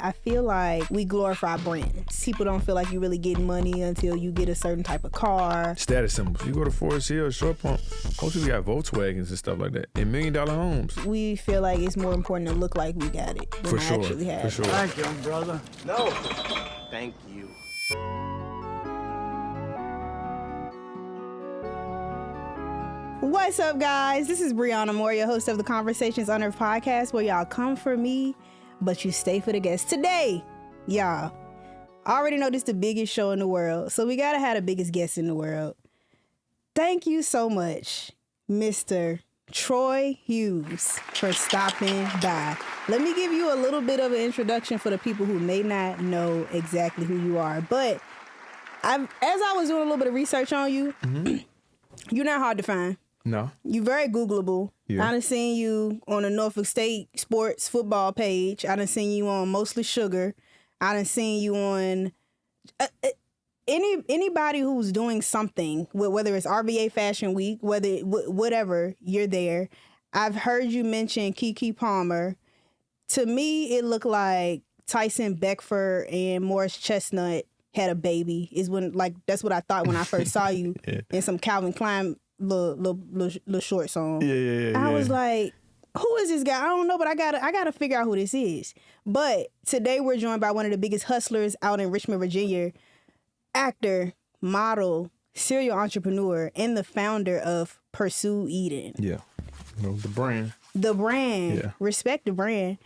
I feel like we glorify brands. People don't feel like you really get money until you get a certain type of car. Status symbols. You go to Forest Hill, Short Pump, most people got Volkswagens and stuff like that, and $1 million homes. We feel like it's more important to look like we got it than For to sure. actually have For it. sure. Thank you, brother. No. Thank you. What's up, guys? This is Brianna Moore, your host of the Conversations Unearthed podcast, where y'all come for me, but you stay for the guests. Today, y'all, I already know this is the biggest show in the world, so we gotta have the biggest guest in the world. Thank you so much, Mr. Troi Hughes, for stopping by. Let me give you a little bit of an introduction for the people who may not know exactly who you are. But as I was doing a little bit of research on you, you're not hard to find. No. You're very Googleable. Yeah. I done seen you on the Norfolk State sports football page. I done seen you on Mostly Sugar. I done seen you on anybody who's doing something, whether it's RVA Fashion Week, whatever, you're there. I've heard you mention Keke Palmer. To me, it looked like Tyson Beckford and Morris Chestnut had a baby. That's what I thought when I first saw you in some Calvin Klein little shorts on. Yeah. I was like, who is this guy? I don't know, but I gotta figure out who this is. But today we're joined by one of the biggest hustlers out in Richmond, Virginia, actor, model, serial entrepreneur, and the founder of Pursue Eden. Yeah. The brand. The brand. Yeah. Respect the brand.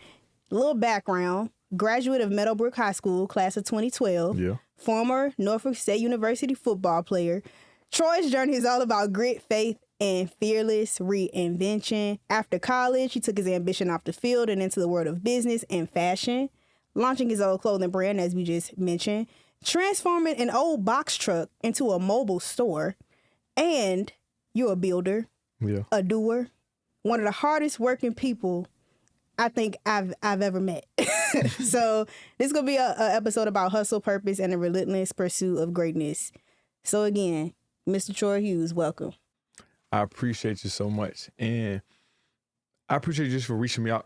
Little background. Graduate of Meadowbrook High School, class of 2012. Yeah. Former Norfolk State University football player. Troy's journey is all about grit, faith, and fearless reinvention. After college, he took his ambition off the field and into the world of business and fashion, launching his own clothing brand, as we just mentioned, transforming an old box truck into a mobile store. And you're a builder, a doer, one of the hardest working people I think I've ever met. So this is going to be an episode about hustle, purpose, and the relentless pursuit of greatness. So again, Mr. Troi Hughes, welcome. I appreciate you so much. And I appreciate you just for reaching out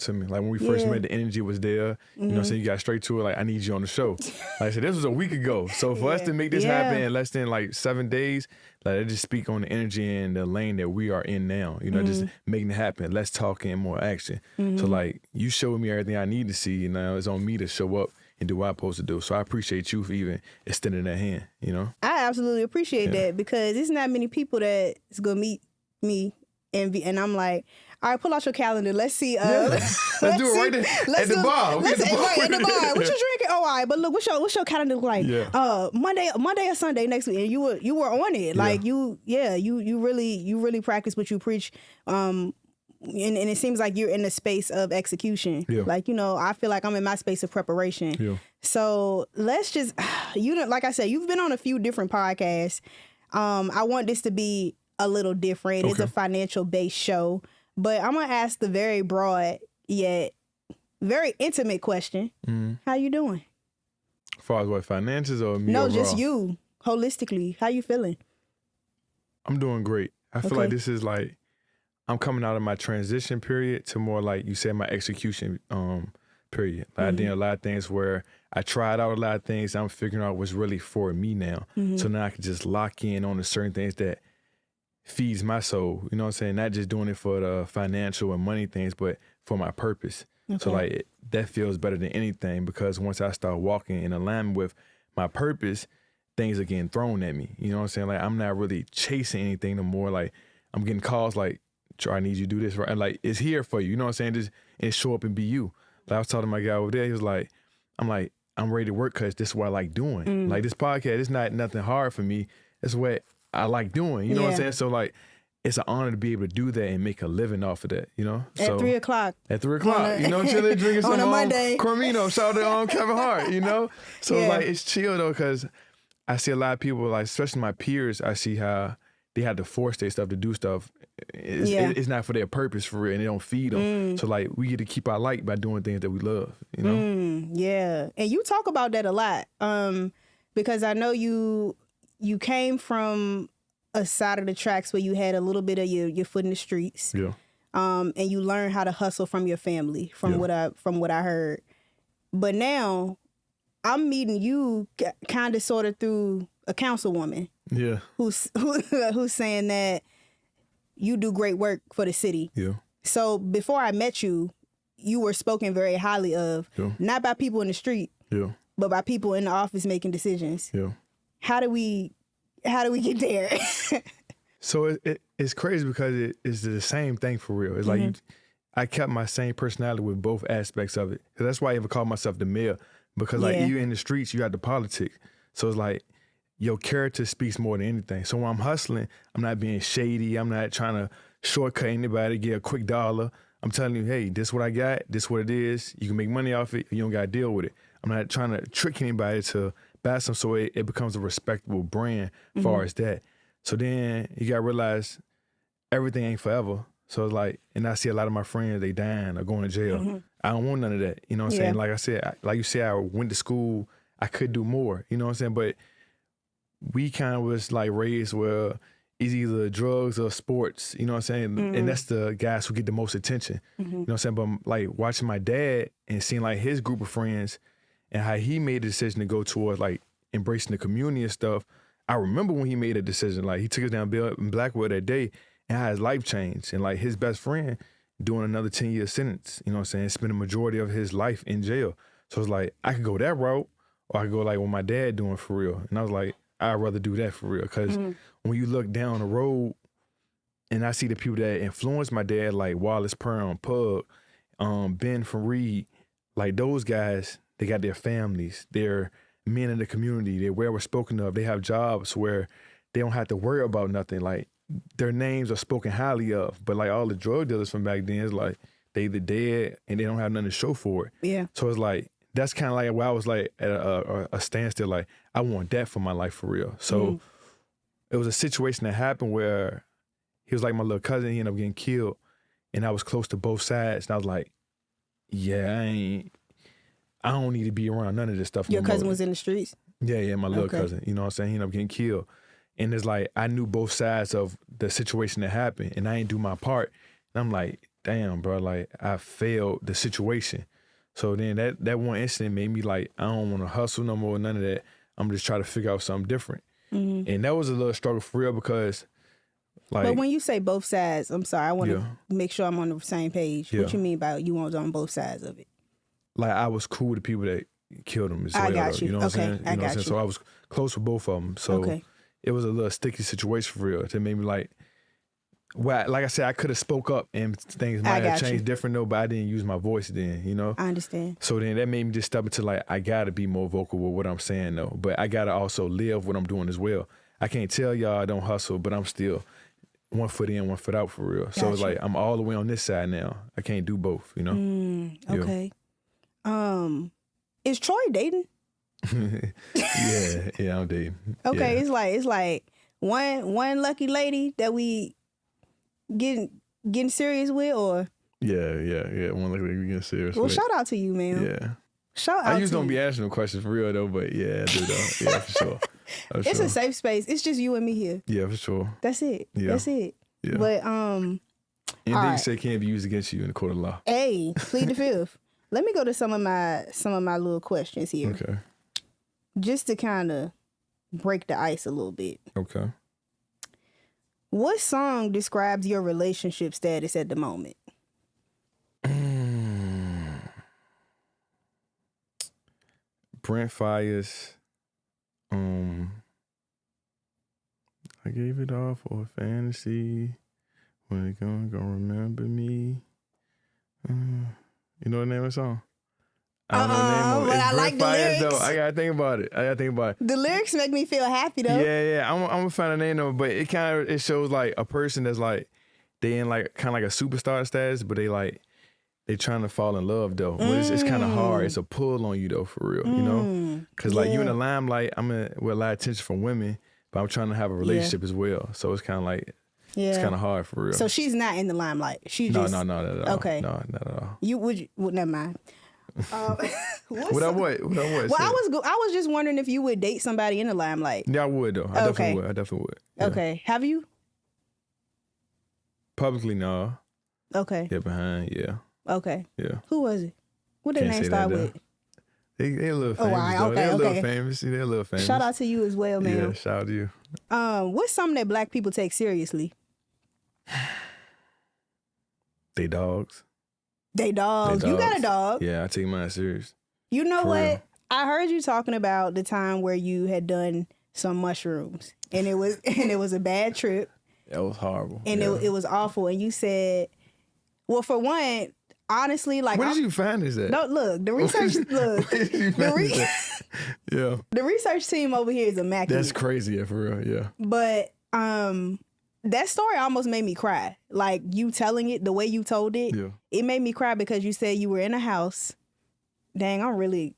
to me. Like when we first met, the energy was there. You know what I'm saying? You got straight to it. Like, I need you on the show. Like I said, this was a week ago. So for us to make this happen in less than like 7 days, like I just speak on the energy and the lane that we are in now. You know, just making it happen. Less talking and more action. So like you showed me everything I need to see. You know, it's on me to show up and do what I'm supposed to do. So I appreciate you for even extending that hand, you know? I absolutely appreciate that, because it's not many people that's going to meet me and I'm like, all right, pull out your calendar. Let's see. Let's do it right there at the bar. At the bar. What you drinking? Oh, all right. But look, what's your calendar look like? Yeah. Monday or Sunday next week. And you were on it. Like you really practice what you preach. And it seems like you're in the space of execution. Yeah. Like, you know, I feel like I'm in my space of preparation. Yeah. So let's just, like I said, you've been on a few different podcasts. I want this to be a little different. It's a financial based show, but I'm going to ask the very broad yet very intimate question. How you doing? As far as what, finances or me? No, overall? just you, holistically. How you feeling? I'm doing great. I feel like this is like, I'm coming out of my transition period to more like you said, my execution period. Like I did a lot of things where I tried out a lot of things. I'm figuring out what's really for me now. So now I can just lock in on the certain things that feeds my soul. You know what I'm saying? Not just doing it for the financial and money things, but for my purpose. So like that feels better than anything, because once I start walking in alignment with my purpose, things are getting thrown at me. You know what I'm saying? Like I'm not really chasing anything no more. Like I'm getting calls like, Troy, I need you to do this, right? And like, it's here for you. You know what I'm saying? Just and show up and be you. Like I was talking to my guy over there. He was like, I'm ready to work because this is what I like doing. Like this podcast, it's not nothing hard for me. It's what I like doing. You know what I'm saying? So like, it's an honor to be able to do that and make a living off of that, you know? At 3 o'clock. At 3 o'clock. You know, chilling, drinking some on a Monday. Cormino, shout out to Kevin Hart, you know? So like, it's chill though, because I see a lot of people, like, especially my peers, I see how they have to force their stuff to do stuff. It's not for their purpose for real, and they don't feed them. So like, we get to keep our light by doing things that we love, you know? Yeah. And you talk about that a lot, because I know you came from a side of the tracks where you had a little bit of your foot in the streets. Yeah. And you learned how to hustle from your family, from what I heard. But now I'm meeting you kind of sort of through a councilwoman. Yeah. Who's saying that you do great work for the city. Yeah. So before I met you, you were spoken very highly of, not by people in the street, but by people in the office making decisions. Yeah. How do we get there? So it's crazy because it's the same thing for real. It's like I kept my same personality with both aspects of it. Cause that's why I even call myself the mayor. Because like you in the streets, you got the politics. So it's like your character speaks more than anything. So when I'm hustling, I'm not being shady. I'm not trying to shortcut anybody, get a quick dollar. I'm telling you, hey, this what I got. This what it is. You can make money off it. You don't got to deal with it. I'm not trying to trick anybody to buy some, so it becomes a respectable brand as far as that. So then you got to realize everything ain't forever. So it's like, and I see a lot of my friends, they dying or going to jail. I don't want none of that. You know what I'm saying? Like I said, like you said, I went to school. I could do more. You know what I'm saying? But we kind of was like raised where it's either drugs or sports. You know what I'm saying? And that's the guys who get the most attention. You know what I'm saying? But like watching my dad and seeing like his group of friends and how he made the decision to go towards like embracing the community and stuff. I remember when he made a decision, like he took us down in Blackwood that day and how his life changed. And like his best friend doing another 10-year sentence, you know what I'm saying? Spent a majority of his life in jail. So it's like, I could go that route or I could go like what my dad doing for real. And I was like, I'd rather do that for real. Cause when you look down the road and I see the people that influenced my dad, like Wallace Perrin, Pug, Ben from Reed, like those guys, they got their families, they're men in the community, they're well spoken of, they have jobs where they don't have to worry about nothing. Like their names are spoken highly of, but like all the drug dealers from back then is like they either dead and they don't have nothing to show for it. Yeah. So it's like that's kind of like where I was like at a standstill. Like I want that for my life for real. So it was a situation that happened where he was like my little cousin. He ended up getting killed, and I was close to both sides. And I was like, yeah, I don't need to be around none of this stuff. Your cousin was in the streets? Yeah, my little cousin. You know what I'm saying? He ended up getting killed. And it's like, I knew both sides of the situation that happened and I ain't do my part. And I'm like, damn, bro, like I failed the situation. So then that one incident made me like, I don't want to hustle no more, none of that. I'm just trying to figure out something different. And that was a little struggle for real because like. But when you say both sides, I'm sorry, I want to make sure I'm on the same page. What you mean by you want on both sides of it? Like I was cool with the people that killed him as well. I got you. You know what I'm saying? I got you. So I was close with both of them. So it was a little sticky situation for real. It made me like, well, like I said, I could have spoke up and things might have changed different though, but I didn't use my voice then, you know? I understand. So then that made me just step into like, I gotta be more vocal with what I'm saying though, but I gotta also live what I'm doing as well. I can't tell y'all I don't hustle, but I'm still one foot in, one foot out for real. So it's like, I'm all the way on this side now. I can't do both, you know? Okay. Is Troi dating? yeah, I'm dating. Okay, it's like one lucky lady that we getting serious with, or yeah. One lucky lady we getting serious. Well, with. shout out to you, man. Yeah. Shout out. I usually don't be asking them questions for real though, but yeah, I do though. Yeah, for sure. It's a safe space. It's just you and me here. Yeah, for sure. That's it. Yeah. That's it. Yeah. But anything you say can't be used against you in the court of law. Hey, plead the fifth. Let me go to some of my little questions here. Okay. Just to kind of break the ice a little bit. Okay. What song describes your relationship status at the moment? Brent Fires. I gave it all for a fantasy. When they gonna remember me. You know the name of the song? I don't know the name of it. But I like the lyrics. Though. I gotta think about it. The lyrics make me feel happy though. Yeah. I'm gonna find a name though, but it shows like a person that's like they in like kind of like a superstar status, but they trying to fall in love though. But it's kind of hard. It's a pull on you though, for real. You know, because like you in the limelight, with a lot of attention from women, but I'm trying to have a relationship as well. So it's kind of like. Yeah. It's kind of hard for real. So she's not in the limelight. No, not at all. Okay. No, not at all. Never mind. What I what? Well, I was just wondering if you would date somebody in the limelight. Yeah, I would though. I definitely would. Yeah. Okay. Have you? Publicly, no. Okay. Yeah, behind, yeah. Okay. Yeah. Who was it? What their name start with? They a little famous, wow, though. okay, They're a little okay. famous. They're a little famous. Shout out to you as well, man. Yeah, shout out to you. What's something that Black people take seriously? They dogs. They dogs. You got a dog. Yeah, I take mine serious. You know For what? real. I heard you talking about the time where you had done some mushrooms, and it was a bad trip, That was horrible. and it was awful. And you said, well, for one, honestly, like, Where did you find this at? no, look, the research, look, Where did you find this at? Yeah. the research team over here is immaculate. That's crazy, yeah, for real, yeah. But that story almost made me cry. Like, you telling it, the way you told it, Yeah. it made me cry because you said you were in a house. Dang, I'm really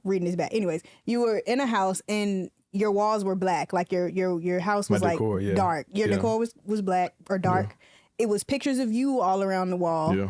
reading this back. Anyways, you were in a house and your walls were black. Like your house was My like decor, yeah. dark. Your Yeah. decor was black or dark. Yeah. It was pictures of you all around the wall. Yeah.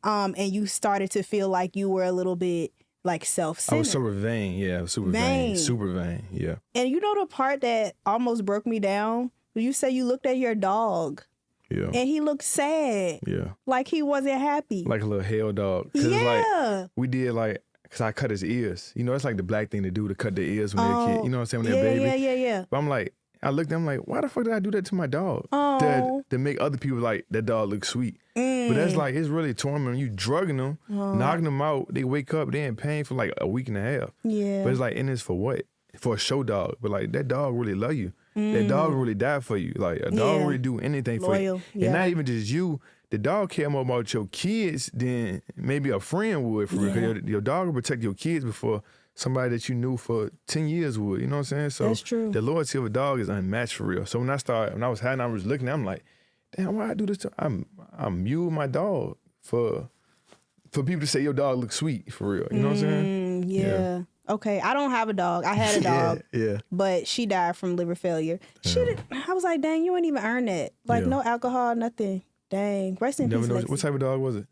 And you started to feel like you were a little bit like I self-centered. was super vain, yeah. I was super Vain. vain. Super vain, yeah. And you know the part that almost broke me down? You say you looked at your dog Yeah. and he looked sad. Yeah. Like he wasn't happy. Like a little hell dog. 'Cause yeah. like, we did like, because I cut his ears. You know, it's like the Black thing to do, to cut their ears when they're a kid. You know what I'm saying? When they're a baby. Yeah. But I'm like, I looked at him like, why the fuck did I do that to my dog? Oh. To make other people like, that dog look sweet. But that's like, it's really torment. You drugging them, knocking them out. They wake up, they in pain for like a week and a half. Yeah. But it's like, and it's for what? For a show dog. But like, that dog really love you. That dog really die for you. Like, a dog Yeah. really do anything for Loyal, you. yeah. And not even just you. The dog care more about your kids than maybe a friend would. For real. 'Cause your dog will protect your kids before somebody that you knew for 10 years would. You know what I'm saying? So That's true. the loyalty of a dog is unmatched for real. So when I was looking, I'm like, damn, why I do this? I'm mule my dog for people to say your dog looks sweet for real. You know what I'm saying? Yeah. Okay. I don't have a dog. I had a dog. Yeah. But she died from liver failure. I was like, dang, you ain't even earn that. Like, Yeah. no alcohol, nothing. Dang. Rest in Never peace, know Lexi. what type of dog was it?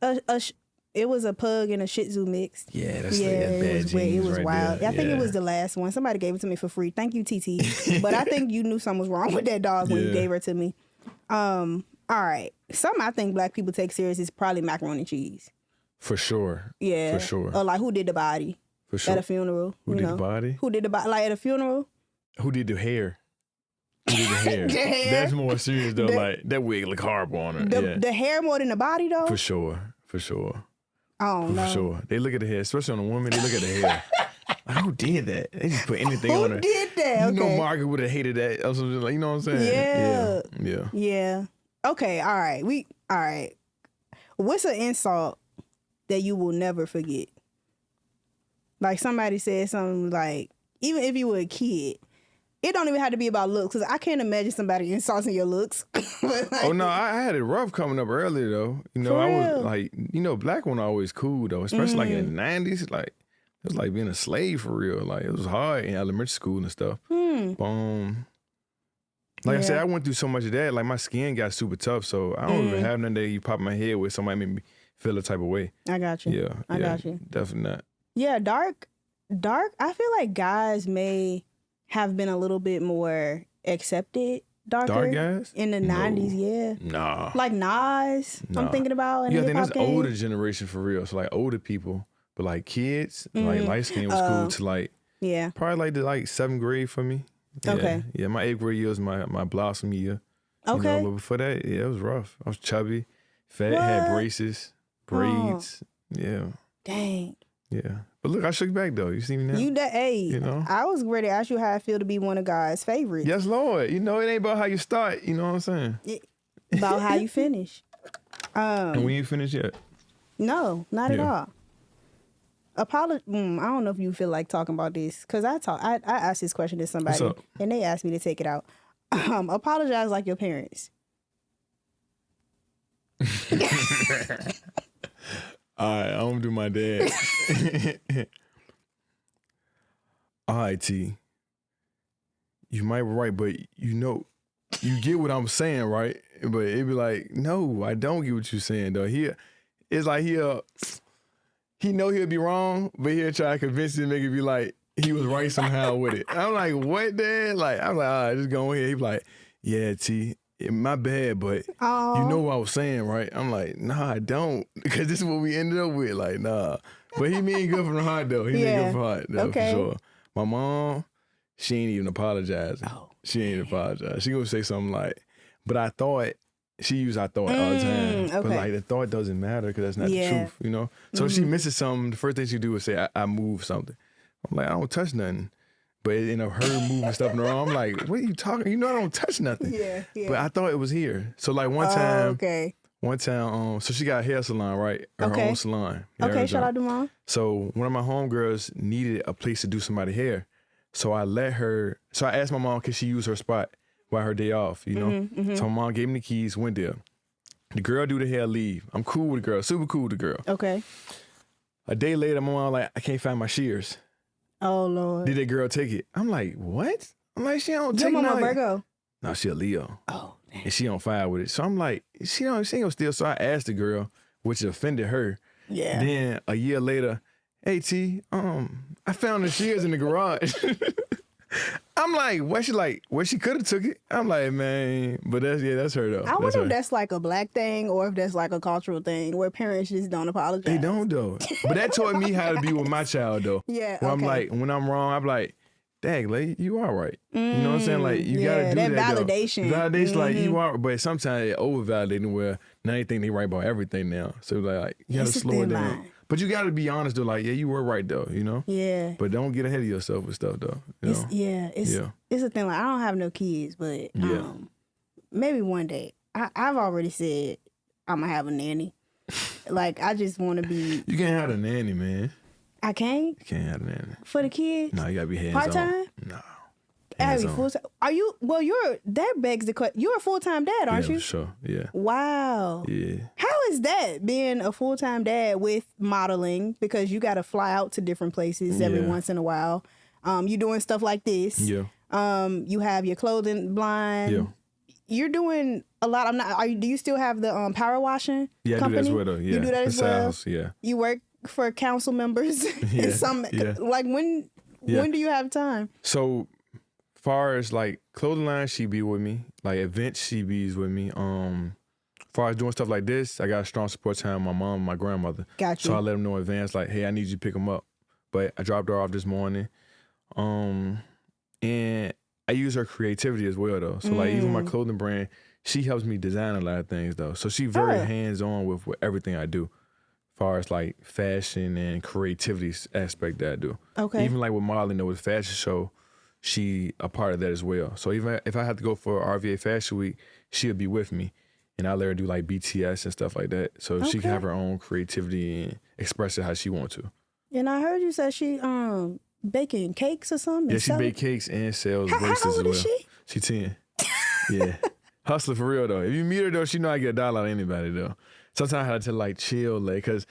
It was a pug and a Shih Tzu mixed. Yeah, that's It was weird. It was right wild. there. I think it was the last one. Somebody gave it to me for free. Thank you, TT. But I think you knew something was wrong with that dog when you Yeah. gave her to me. All right. Something I think Black people take serious is probably macaroni and cheese. For sure. Yeah. For sure. Or like, who did the body For sure. at a funeral? Who you did know? the body? Who did the body? Like at a funeral? Who did the hair? Who did the hair? The hair? That's more serious though. Like that wig look horrible on her. Yeah. The hair more than the body though? For sure. For sure. Oh no. For sure. They look at the hair, especially on a woman, they look at the hair. Like, who did that? They just put anything on her. Who did that? You know Okay. Margaret would have hated that or something like, you know what I'm saying? Yeah. Yeah. Yeah. Okay, all right. All right. What's an insult that you will never forget? Like somebody said something like, even if you were a kid, it don't even have to be about looks, because I can't imagine somebody insulting your looks. But like, Oh no, I had it rough coming up earlier though. You know, For I was real? like, you know, black women are always cool though, especially like in the 90s. Like, it was like being a slave for real. Like, it was hard in elementary school and stuff. Like I said, Yeah. I went through so much of that. Like, my skin got super tough, so I don't even have nothing that you pop my head with. Somebody made me feel a type of way. I got you. Yeah, I got you. Definitely not. Yeah, dark. I feel like guys may have been a little bit more accepted darker Dark guys? in the 90s, yeah. Nah. Like Nas, I'm Nah. thinking about in Yeah, I the think hip-hop that's game. older generation for real. So like older people, but like kids, like light skin was cool to like Yeah. probably like the 7th grade for me. Yeah. Okay. Yeah, my 8th grade year was my blossom year. Okay. You know, but before that, yeah, it was rough. I was chubby, fat, had What? braces, braids. Yeah. Dang. Yeah. But look, I shook back though. You see me now? You that age. You know? I was ready to ask you how I feel to be one of God's favorites. Yes, Lord. You know, it ain't about how you start. You know what I'm saying? About how you finish. And we ain't finished yet. No, not at Yeah. all. I don't know if you feel like talking about this, because I asked this question to somebody What's up? and they asked me to take it out. Apologize like your parents. All right, I'm gonna do my dad. All right, T. You might be right, but you know, you get what I'm saying, right? But it be like, no, I don't get what you're saying, though. It's like he know he'll be wrong, but he'll try to convince you to make it be like he was right somehow with it. I'm like, what, Dad? Like, I'm like, all right, just go ahead. He be like, yeah, T. My bad, but Oh. you know what I was saying, right? I'm like, nah, I don't. Because this is what we ended up with. Like, nah, But he mean good from the heart, though. He mean good from the heart, though, Okay. for sure. My mom, she ain't even apologizing. Oh, she ain't apologize. She gonna say something like, but I thought, she use I thought all the time. okay. But like the thought doesn't matter because that's not the truth, you know? So if she misses something, the first thing she do is say, I move something. I'm like, I don't touch nothing. But her moving stuff in the room, I'm like, what are you talking? You know I don't touch nothing. Yeah. But I thought it was here. So like one time, so she got a hair salon, right? Her own salon. Okay, shout out to mom. So one of my homegirls needed a place to do somebody's hair. So I asked my mom, could she use her spot while her day off, you know? So my mom gave me the keys, went there. The girl do the hair, leave. I'm cool with the girl, super cool with the girl. Okay. A day later, my mom like, I can't find my shears. Oh, Lord. Did that girl take it? I'm like, what? I'm like, she don't take Your mama nothing. Virgo? No, she a Leo. Oh, damn. And she on fire with it. So I'm like, she ain't gonna steal. So I asked the girl, which offended her. Yeah. Then a year later, hey T, I found the shears in the garage. I'm like, what? She like, well, she could have took it. I'm like, man, but that's her though. I wonder if that's like a black thing or if that's like a cultural thing where parents just don't apologize. They don't though. But that taught me how to be with my child though. Yeah. Where okay. I'm like, when I'm wrong, I'm like, dang, lady, you are right. You know what I'm saying? Like, you gotta do that that. validation. Validation, like, you are, but sometimes it over validating where now they think they right about everything now. So like you gotta It's a slow it thin down. line. But you gotta be honest though, like, yeah, you were right though, you know? Yeah. But don't get ahead of yourself with stuff though. You know? It's a thing. Like, I don't have no kids, but maybe one day. I've already said I'm gonna have a nanny. Like, I just want to be. You can't have a nanny, man. I can't You can't have a nanny. for the kids. No, you gotta be hands Part on. time. No. I Hands be on. full time. Are you? Well, that begs the question. You're a full time dad, aren't Yeah, you? for sure. Yeah. Wow. Yeah. How is that being a full time dad with modeling? Because you got to fly out to different places every once in a while. You doing stuff like this. Yeah. You have your clothing line. Yeah. You're doing a lot. Do you still have the power washing Yeah, company? I do that as well though. Yeah. You do that as well. House, yeah. You work for council members. Yeah, And some yeah. like when do you have time? So far as like clothing line, she be with me. Like events, she be's with me. Far as doing stuff like this, I got a strong support time with my mom and my grandmother. Got you. So I let them know in advance, like, hey, I need you to pick them up. But I dropped her off this morning. And I use her creativity as well though. So like even my clothing brand, she helps me design a lot of things though. So she very hands-on with everything I do. Far as like fashion and creativity aspect that I do. Okay. Even like with modeling though, with fashion show, she a part of that as well. So even if I have to go for RVA Fashion Week, she'll be with me. And I let her do like BTS and stuff like that. So she can have her own creativity and express it how she wants to. And I heard you say she baking cakes or something. Yeah, she bake cakes and sells How bracelets old as well. is she? She 10. Yeah. Hustler for real though. If you meet her though, she know I get $1 out of anybody though. Sometimes I have to like chill, like, cause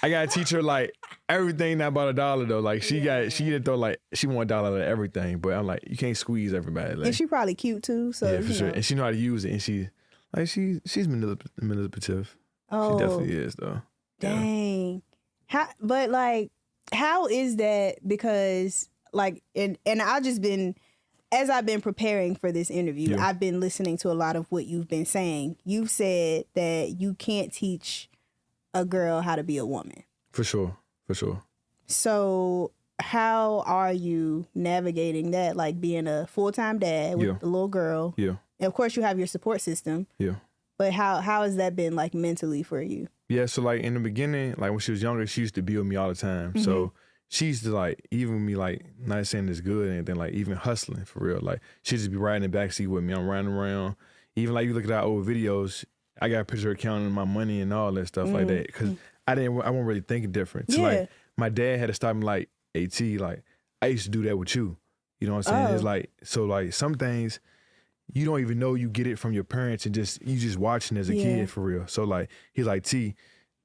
I gotta teach her like everything not about $1 though. Like she didn't throw like she want $1 out of everything, but I'm like, you can't squeeze everybody. Like, And she probably cute too. So yeah, for sure. know. And she know how to use it, and she's manipulative. Oh, She definitely is though. Yeah. dang. How is that? Because like, and I just been, as I've been preparing for this interview, Yeah. I've been listening to a lot of what you've been saying. You've said that you can't teach a girl how to be a woman. For sure. So how are you navigating that? Like being a full-time dad with Yeah. a little girl. Yeah. And of course you have your support system. Yeah. But how has that been like mentally for you? Yeah, so like in the beginning, like when she was younger, she used to be with me all the time. So she used to like, even with me, like, not saying it's good or anything, like even hustling for real. Like she'd just be riding in the backseat with me. I'm riding around. Even like you look at our old videos, I got a picture of counting my money and all that stuff like that. Cause I wasn't really thinking different. So like my dad had to stop me like, AT, like I used to do that with you. You know what I'm saying? Oh. It's like, so like some things, you don't even know you get it from your parents and you just watching as a kid for real. So like, he's like, T,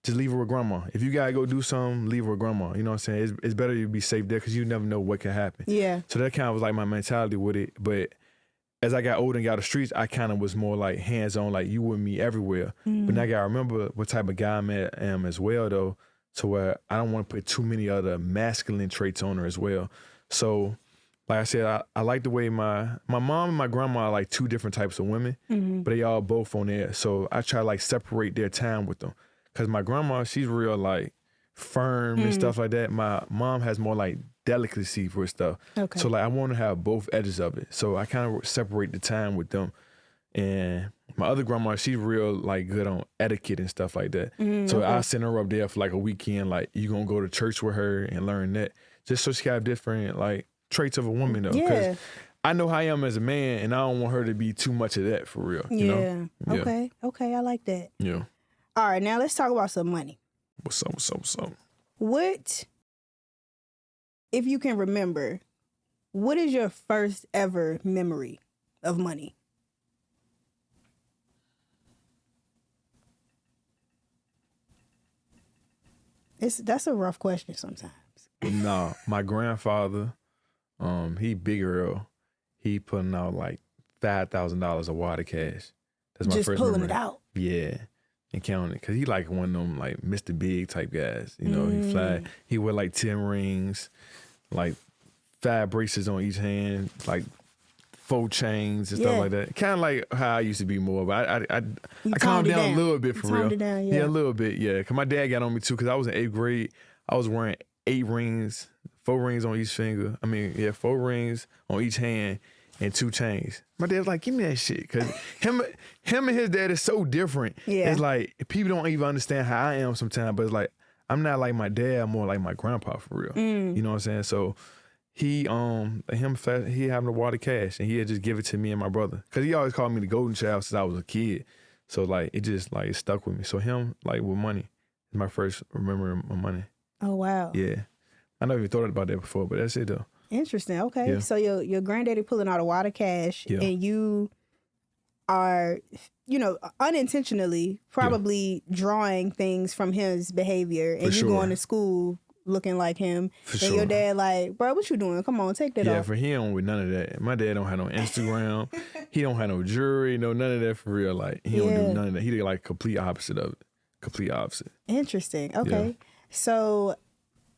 just leave her with grandma. If you gotta go do something, leave her with grandma. You know what I'm saying? It's better to be safe there because you never know what can happen. Yeah. So that kind of was like my mentality with it. But as I got older and got out the streets, I kind of was more like hands-on, like you with me everywhere. But now I gotta remember what type of guy I am as well though, to where I don't want to put too many other masculine traits on her as well. So like I said, I like the way my mom and my grandma are like two different types of women, but they all both on there. So I try to like separate their time with them. Cause my grandma, she's real like firm and stuff like that. My mom has more like delicacy for stuff. Okay. So like I want to have both edges of it. So I kind of separate the time with them. And my other grandma, she's real like good on etiquette and stuff like that. So I send her up there for like a weekend. Like you gonna go to church with her and learn that, just so she can have different like traits of a woman though. Yeah. I know how I am as a man, and I don't want her to be too much of that for real. You know? Yeah. Okay. I like that. Yeah. All right. Now let's talk about some money. What's up? What, if you can remember, what is your first ever memory of money? That's a rough question sometimes. No, my grandfather, he big girl. He putting out like $5,000 of water cash. That's my Just first pulling memory. it out. Yeah, and counting it, cause he like one of them like Mr. Big type guys. You know, he fly. He wear like 10 rings, like 5 bracelets on each hand, like 4 chains and stuff like that. Kind of like how I used to be more, but I calmed down a little bit for real. It down, yeah. A little bit, yeah. Cause my dad got on me too, cause I was in 8th grade. I was wearing 8 rings, 4 rings on each finger. 4 rings on each hand and 2 chains. My dad was like, give me that shit. Cause him and his dad is so different. Yeah. It's like, people don't even understand how I am sometimes, but it's like, I'm not like my dad, I'm more like my grandpa for real. You know what I'm saying? So he having the water cash, and he had just give it to me and my brother. Cause he always called me the golden child since I was a kid. So like, it just like, it stuck with me. So him like with money is my first remembering my money. Oh, wow. Yeah. I never even thought about that before, but that's it though. Interesting. Okay. Yeah. So your granddaddy pulling out a water cash, and you are, unintentionally probably drawing things from his behavior, and you going to school looking like him. And your dad like, bro, what you doing? Come on, take that off. Yeah, for him with none of that. My dad don't have no Instagram. He don't have no jewelry, none of that for real. Like, he don't do none of that. He did like complete opposite of it. Complete opposite. Interesting. Okay. Yeah. So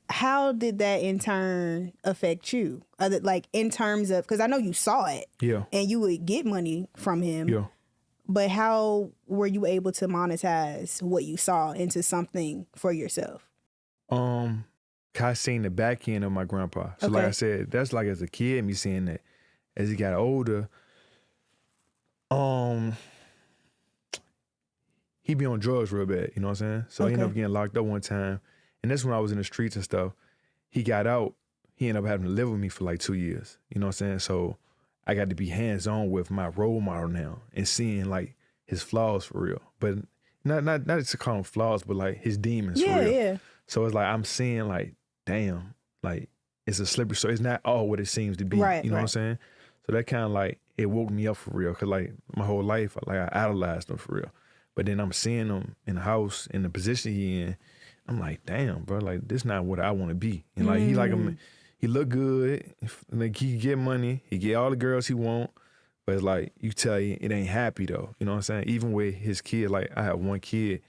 how did that in turn affect you? Like in terms of, because I know you saw it. Yeah. And you would get money from him. Yeah. But how were you able to monetize what you saw into something for yourself? I seen the back end of my grandpa. So like I said, that's like as a kid, me seeing that. As he got older, he be on drugs real bad, you know what I'm saying? So he ended up getting locked up one time. And that's when I was in the streets and stuff. He got out, he ended up having to live with me for like 2 years, you know what I'm saying? So I got to be hands-on with my role model now and seeing like his flaws for real. But not just to call him flaws, but like his demons for real. Yeah. So it's like I'm seeing like, damn, like it's a slippery slope. It's not all what it seems to be. Right, you know what I'm saying? So that kind of like, it woke me up for real. Cause like my whole life, like I idolized him for real. But then I'm seeing him in the house, in the position he in. I'm like, damn, bro, like this not what I want to be. And like he look good, like he get money, he get all the girls he want. But it's like, you tell you, it ain't happy though. You know what I'm saying? Even with his kid, like I have one kid,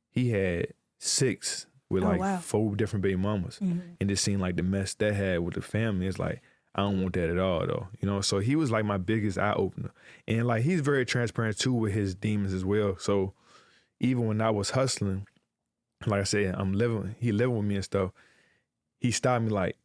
he had 6 with 4 different baby mamas. And it seemed like the mess that had with the family. It's like, I don't want that at all though. You know, so he was like my biggest eye opener. And like, he's very transparent too with his demons as well. So even when I was hustling, like I said, he living with me and stuff. He stopped me like,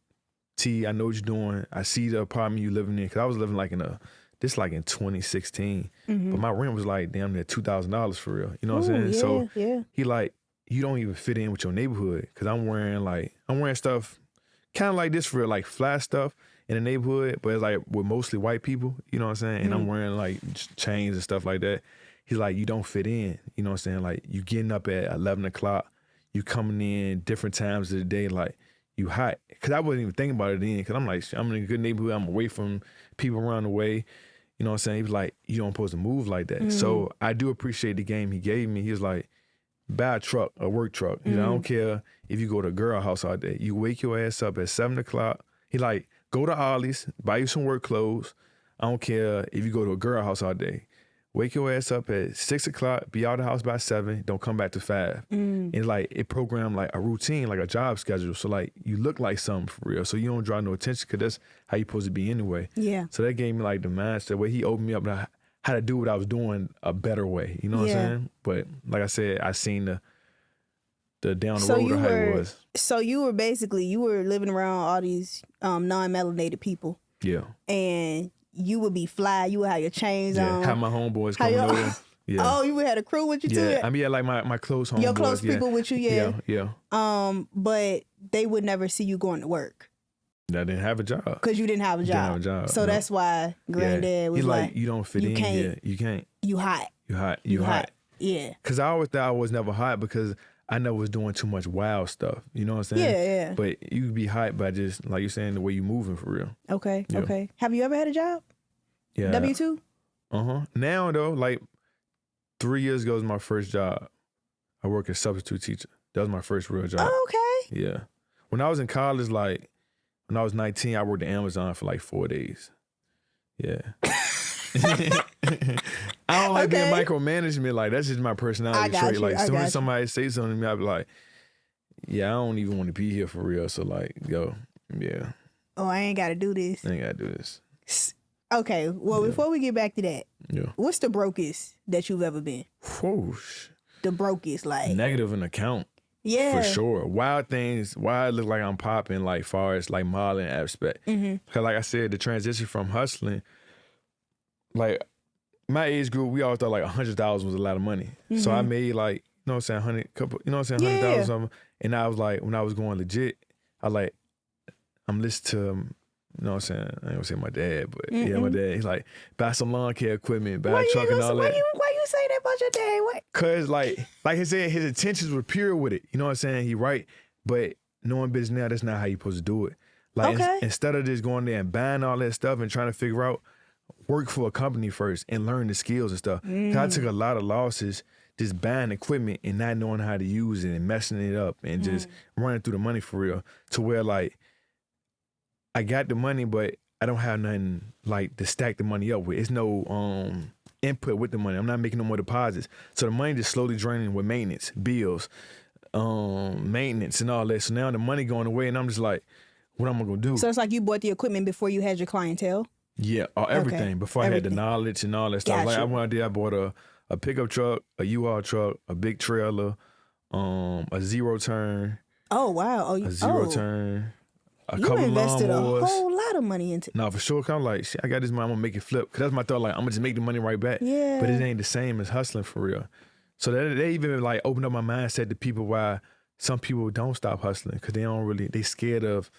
T, I know what you're doing. I see the apartment you living in. Cause I was living like in 2016. But my rent was like damn near $2,000 for real. You know what I'm saying? So he like, you don't even fit in with your neighborhood. Cause I'm wearing stuff kind of like this for real, like fly stuff in the neighborhood, but it's like with mostly white people, you know what I'm saying? And I'm wearing like chains and stuff like that. He's like, you don't fit in. You know what I'm saying? Like you getting up at 11 o'clock, you coming in different times of the day, like you hot. Cause I wasn't even thinking about it then. Cause I'm like, I'm in a good neighborhood. I'm away from people around the way. You know what I'm saying? He was like, you don't supposed to move like that. So I do appreciate the game he gave me. He was like, buy a truck, a work truck. You know, I don't care if you go to a girl house all day. You wake your ass up at 7 o'clock. He like, go to Ollie's, buy you some work clothes. I don't care if you go to a girl house all day. Wake your ass up at 6 o'clock, be out of the house by 7, don't come back to 5. And like, it programmed like a routine, like a job schedule. So like, you look like something for real. So you don't draw no attention because that's how you supposed to be anyway. Yeah. So that gave me like the mindset where he opened me up how to do what I was doing a better way. You know what I'm saying? But like I said, I seen the down the road or how it was. So you were living around all these non-melanated people. Yeah. And you would be fly. You would have your chains on. Have my homeboys coming over. Yeah. Oh, you would have a crew with you too? Yeah. I mean, like my close homeboys. Your close people with you, yeah. Yeah. But they would never see you going to work. I didn't have a job. Because you didn't have a job. So that's why granddad was like, you don't fit in here. You can't. You hot. You hot. Yeah. Because I always thought I was never hot because I never was doing too much wild stuff. You know what I'm saying? Yeah. But you could be hot by just, like you're saying, the way you moving for real. Okay. Have you ever had a job? Yeah. W-2? Now, though, like 3 years ago was my first job. I work as substitute teacher. That was my first real job. Oh, okay. Yeah. When I was in college, like, when I was 19, I worked at Amazon for like 4 days. Yeah. I don't like being micromanagement. Like, that's just my personality trait. Like, as soon as somebody say something to me, I be like, yeah, I don't even want to be here for real. So, like, yo, yeah. Oh, I ain't got to do this. I ain't got to do this. Okay. Well, before we get back to that, what's the brokest that you've ever been? Whoosh. The brokest, like. Negative an account. Yeah. For sure. Wild things, why it look like I'm popping, like, far as, like, modeling aspect. Because, like I said, the transition from hustling, like, my age group, we all thought, like, $100 was a lot of money. So I made, like, you know what I'm saying, $100 something. And I was like, when I was going legit, I'm listening to, you know what I'm saying, I ain't gonna say my dad, but yeah, my dad, he's like, buy some lawn care equipment, buy a truck and all that. Why you say that about your dad? What? Cause like he said, his intentions were pure with it. You know what I'm saying? He right, but knowing business now, that's not how you supposed to do it. Like instead of just going there and buying all that stuff and trying to figure out, work for a company first and learn the skills and stuff. 'Cause I took a lot of losses just buying equipment and not knowing how to use it and messing it up and just running through the money for real. To where like I got the money, but I don't have nothing like to stack the money up with. It's no input with the money. I'm not making no more deposits. So the money just slowly draining with maintenance, bills, maintenance and all that. So now the money going away and I'm just like, what am I gonna do? So it's like you bought the equipment before you had your clientele? Yeah, everything. Before I had the knowledge and all that stuff. Like I bought a pickup truck, a U-Haul truck, a big trailer, a zero turn. Oh wow! A zero turn. You invested a whole lot of money into it. No, for sure. I'm like, shit, I got this money, I'm gonna make it flip. Cause that's my thought, like, I'm gonna just make the money right back. Yeah. But it ain't the same as hustling for real. So they even like opened up my mindset to people why some people don't stop hustling. Cause they scared of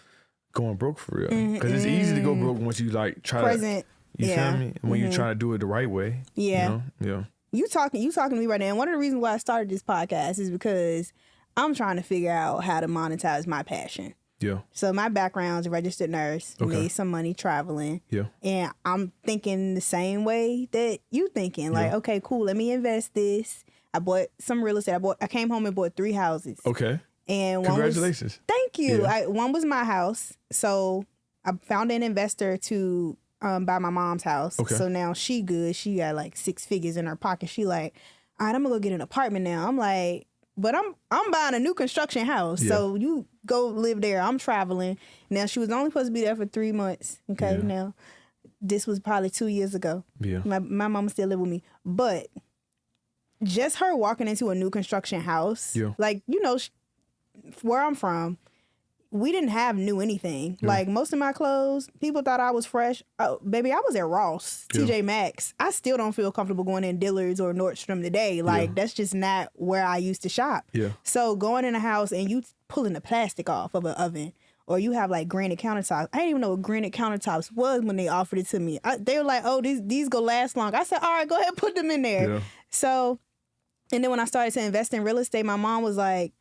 going broke for real. Cause it's easy to go broke once you like try to, you feel me? When you try to do it the right way. Yeah. You know? Yeah. You talking to me right now. And one of the reasons why I started this podcast is because I'm trying to figure out how to monetize my passion. Yeah. So my background's a registered nurse. Made some money traveling. Yeah. And I'm thinking the same way that you thinking. Like, okay, cool. Let me invest this. I bought some real estate. I came home and bought 3 houses. Okay. And congratulations. Thank you. Yeah. One was my house. So I found an investor to buy my mom's house. Okay. So now she good. She got like 6 figures in her pocket. She like, all right, I'm gonna go get an apartment now. I'm like, but I'm buying a new construction house. Yeah. So you go live there. I'm traveling. Now she was only supposed to be there for 3 months. Okay. Yeah. Now this was probably 2 years ago. Yeah. My mama still live with me. But just her walking into a new construction house, like, you know, where I'm from, we didn't have new anything. Yeah. Like most of my clothes, people thought I was fresh. Oh, baby, I was at Ross, TJ Maxx. I still don't feel comfortable going in Dillard's or Nordstrom today. Like that's just not where I used to shop. Yeah. So going in a house and you pulling the plastic off of an oven, or you have like granite countertops. I didn't even know what granite countertops was when they offered it to me. They were like, oh, these go last long. I said, all right, go ahead, put them in there. Yeah. So, and then when I started to invest in real estate, my mom was like,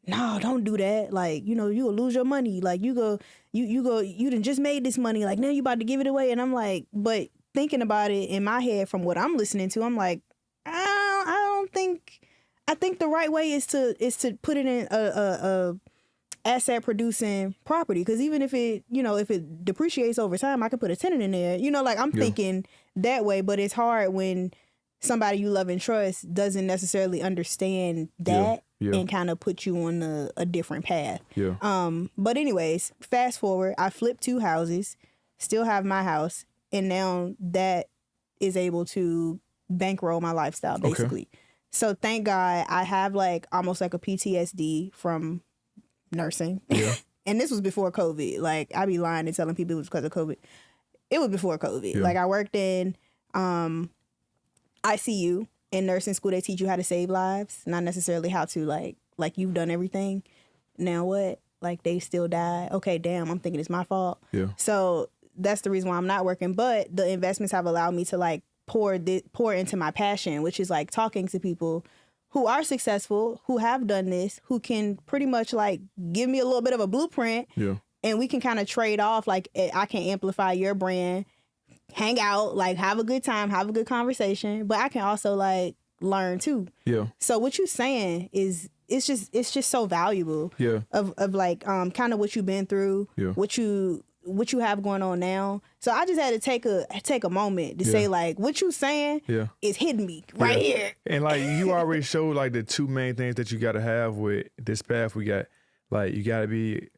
no, don't do that. Like, you know, you will lose your money. Like, you done just made this money. Like, now you about to give it away. And I'm like, but thinking about it in my head from what I'm listening to, I'm like, I think the right way is to put it in a asset producing property. Because even if it depreciates over time, I can put a tenant in there. You know, like I'm thinking that way, but it's hard when somebody you love and trust doesn't necessarily understand that. Yeah. And kind of put you on a different path. Yeah. But anyways, fast forward, I flipped 2 houses, still have my house, and now that is able to bankroll my lifestyle basically. Okay. So thank God I have like almost like a PTSD from nursing. Yeah. And this was before COVID. Like, I be lying and telling people it was because of COVID. It was before COVID. Yeah. Like, I worked in ICU. In nursing school, they teach you how to save lives, not necessarily how to, like you've done everything. Now what? Like, they still die. Okay, damn, I'm thinking it's my fault. Yeah. So that's the reason why I'm not working. But the investments have allowed me to, like, pour into my passion, which is, like, talking to people who are successful, who have done this, who can pretty much like give me a little bit of a blueprint. Yeah. And we can kind of trade off. Like, I can amplify your brand, hang out, like have a good time, have a good conversation, but I can also like learn too. Yeah. So what you're saying is it's just so valuable. Yeah. Of like kind of what you've been through, Yeah. what you have going on now. So I just had to take a moment to say like what you saying is hitting me right here. And like you already showed like the two main things that you got to have with this path. We got like you got to be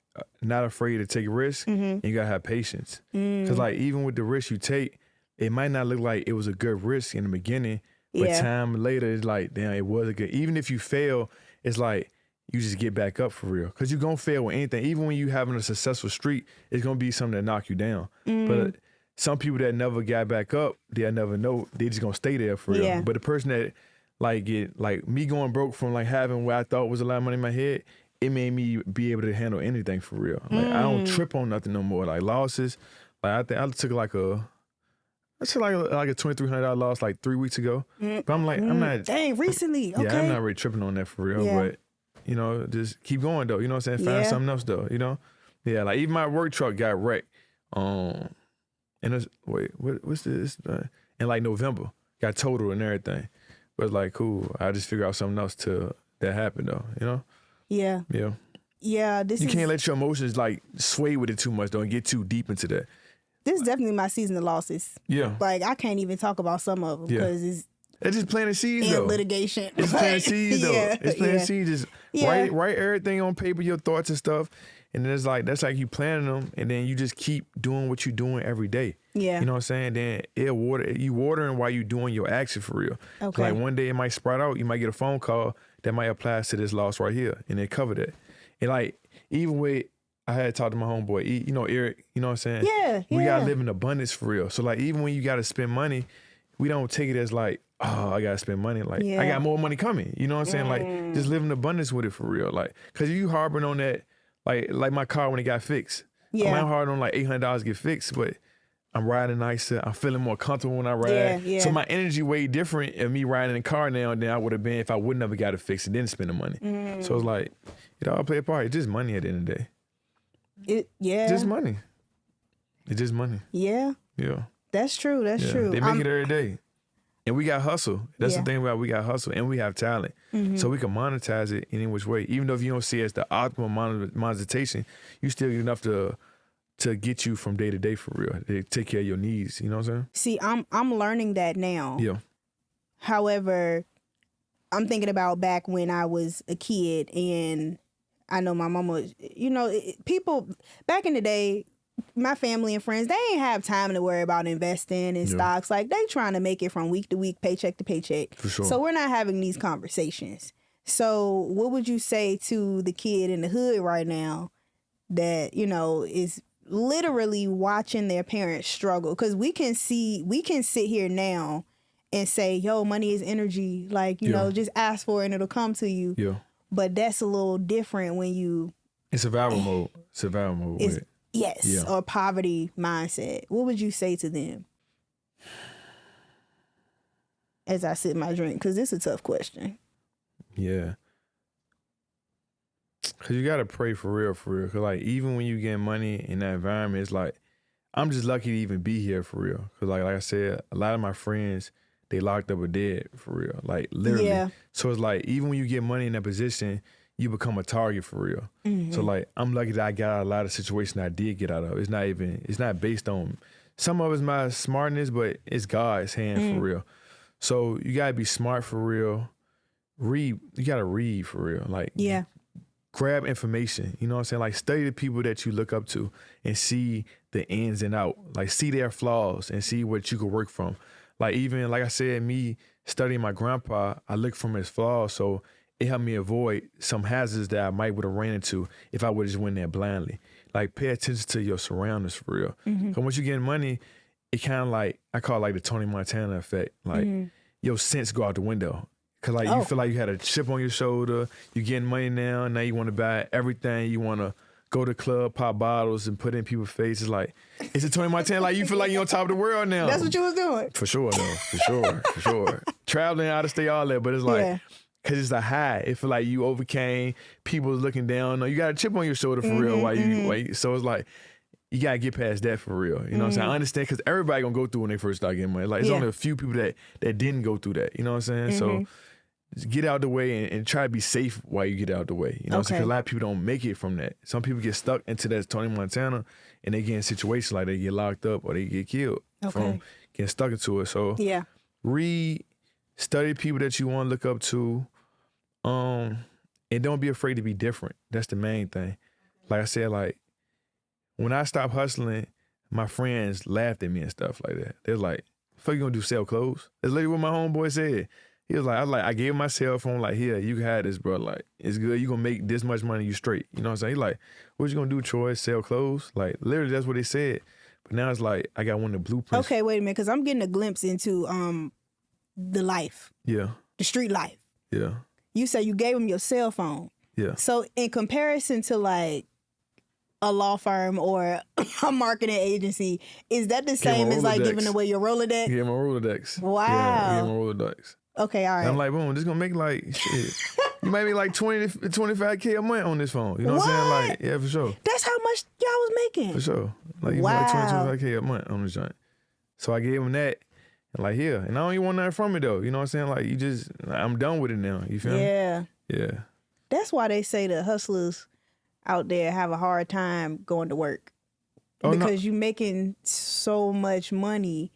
not afraid to take risks, and you got to have patience. Because like even with the risk you take, it might not look like it was a good risk in the beginning, but time later it's like, damn, it was a good. Even if you fail, it's like you just get back up for real. Because you're going to fail with anything. Even when you having a successful streak, it's going to be something that knock you down. But some people that never got back up, they'll never know. They just going to stay there for real. Yeah. But the person that like get, like me going broke from like having what I thought was a lot of money in my head, it made me be able to handle anything for real. Like I don't trip on nothing no more. Like losses, like I think I took like a $2,300 loss like 3 weeks ago. But I'm like, I'm not. Dang, recently. Okay. Yeah, I'm not really tripping on that for real. Yeah. But you know, just keep going though. You know what I'm saying? Find something else though. You know? Yeah, like even my work truck got wrecked. And it's what's this? In like November, got totaled and everything. But it's like cool. I just figure out something else to that happened though. You know? Yeah. Yeah. Yeah. You can't let your emotions like sway with it too much though and get too deep into that. This is definitely my season of losses. Yeah. Like I can't even talk about some of them because it's just planting seeds in though. litigation. It's planting seeds though. It's planting seeds. Just write everything on paper, your thoughts and stuff. And then it's like, that's like you planting them and then you just keep doing what you're doing every day. Yeah. You know what I'm saying? Then you watering while you doing your action for real. Okay. Like one day it might sprout out. You might get a phone call that might apply to this loss right here. And they cover that. And like, even with, I had talked to my homeboy, you know, Eric, you know what I'm saying? Yeah. We gotta live in abundance for real. So like, even when you gotta spend money, we don't take it as like, oh, I gotta spend money. Like, I got more money coming. You know what I'm saying? Like, just live in abundance with it for real. Like, cause you harboring on that, like my car when it got fixed. Yeah. I'm hard on like $800 to get fixed, but I'm riding nicer. I'm feeling more comfortable when I ride. Yeah. So my energy way different in me riding in the car now than I would have been if I wouldn't have got it fixed and didn't spend the money. So it's like, it all play a part. It's just money at the end of the day. Just money. It's just money. Yeah. Yeah. That's true. That's true. They make it every day. And we got hustle. That's the thing about we got hustle and we have talent. So we can monetize it any which way. Even though if you don't see it as the optimal monetization, you still get enough to get you from day to day for real. They take care of your needs. You know what I'm saying? See, I'm learning that now. Yeah. However, I'm thinking about back when I was a kid and I know my mama, you know, people back in the day, my family and friends, they ain't have time to worry about investing in stocks. Like they trying to make it from week to week, paycheck to paycheck. For sure. So we're not having these conversations. So what would you say to the kid in the hood right now that, you know, is literally watching their parents struggle? Because we can sit here now and say, yo, money is energy. Like, you know, just ask for it and it'll come to you. Yeah. But that's a little different when you... It's survival mode. Survival mode with it. Yes. Yeah. Or poverty mindset. What would you say to them? As I sip my drink, because this is a tough question. Yeah. Because you got to pray for real. Because like, even when you get money in that environment, it's like, I'm just lucky to even be here for real. Because like I said, a lot of my friends, they locked up or dead for real. Like literally. Yeah. So it's like, even when you get money in that position, you become a target for real. So like, I'm lucky that I got out of a lot of situations I did get out of. It's not based on, some of it's my smartness, but it's God's hand for real. So you gotta be smart for real. You gotta read for real. Like, grab information, you know what I'm saying? Like study the people that you look up to and see the ins and out. Like see their flaws and see what you can work from. like even like I said, me studying my grandpa, I look from his flaws, so it helped me avoid some hazards that I might would have ran into if I would have just went there blindly. Like pay attention to your surroundings for real. Because once you get money, it kind of like, I call it like the Tony Montana effect. Like your sense go out the window. Cause like you feel like you had a chip on your shoulder, you getting money now you want to buy everything, you want to go to the club, pop bottles and put in people's faces. Like, it's a Tony Montana, like you feel like you're on top of the world now. That's what you was doing. For sure though, for sure. Traveling out of state, all that, but it's like, cause it's a high. It feel like you overcame, people looking down. You got a chip on your shoulder for real. So it's like, you gotta get past that for real. You know what I'm saying? I understand, cause everybody gonna go through when they first start getting money. Like it's only a few people that didn't go through that. You know what I'm saying? So just get out the way and try to be safe while you get out the way. You know what I'm saying? 'Cause a lot of people don't make it from that. Some people get stuck into that Tony Montana and they get in situations like they get locked up or they get killed from getting stuck into it. So read, study people that you want to look up to, and don't be afraid to be different. That's the main thing. Like I said, like when I stopped hustling, my friends laughed at me and stuff like that. They're like, "Fuck you gonna do, sell clothes?" That's literally what my homeboy said. He was like, I gave him my cell phone, like, here, you can have this, bro. Like, it's good. You gonna make this much money, you straight. You know what I'm saying? He like, what you gonna do, Troy? Sell clothes? Like, literally, that's what they said. But now it's like, I got one of the blueprints. Okay, wait a minute, because I'm getting a glimpse into the life. Yeah. The street life. Yeah. You say you gave him your cell phone. Yeah. So in comparison to like a law firm or a marketing agency, is that the same as like giving away your Rolodex? Yeah, my Rolodex. Wow. Yeah, my Rolodex. Okay, all right. And I'm like, boom, this gonna make like shit. You might make like 20 to 25K a month on this phone. You know what I'm saying? Like, yeah, for sure. That's how much y'all was making. For sure. Like you make like 20, 25K a month on this joint. So I gave him that. And like, here. And I don't even want nothing from it though. You know what I'm saying? Like you just, I'm done with it now. You feel me? Yeah. Yeah. That's why they say the hustlers out there have a hard time going to work. Because you making so much money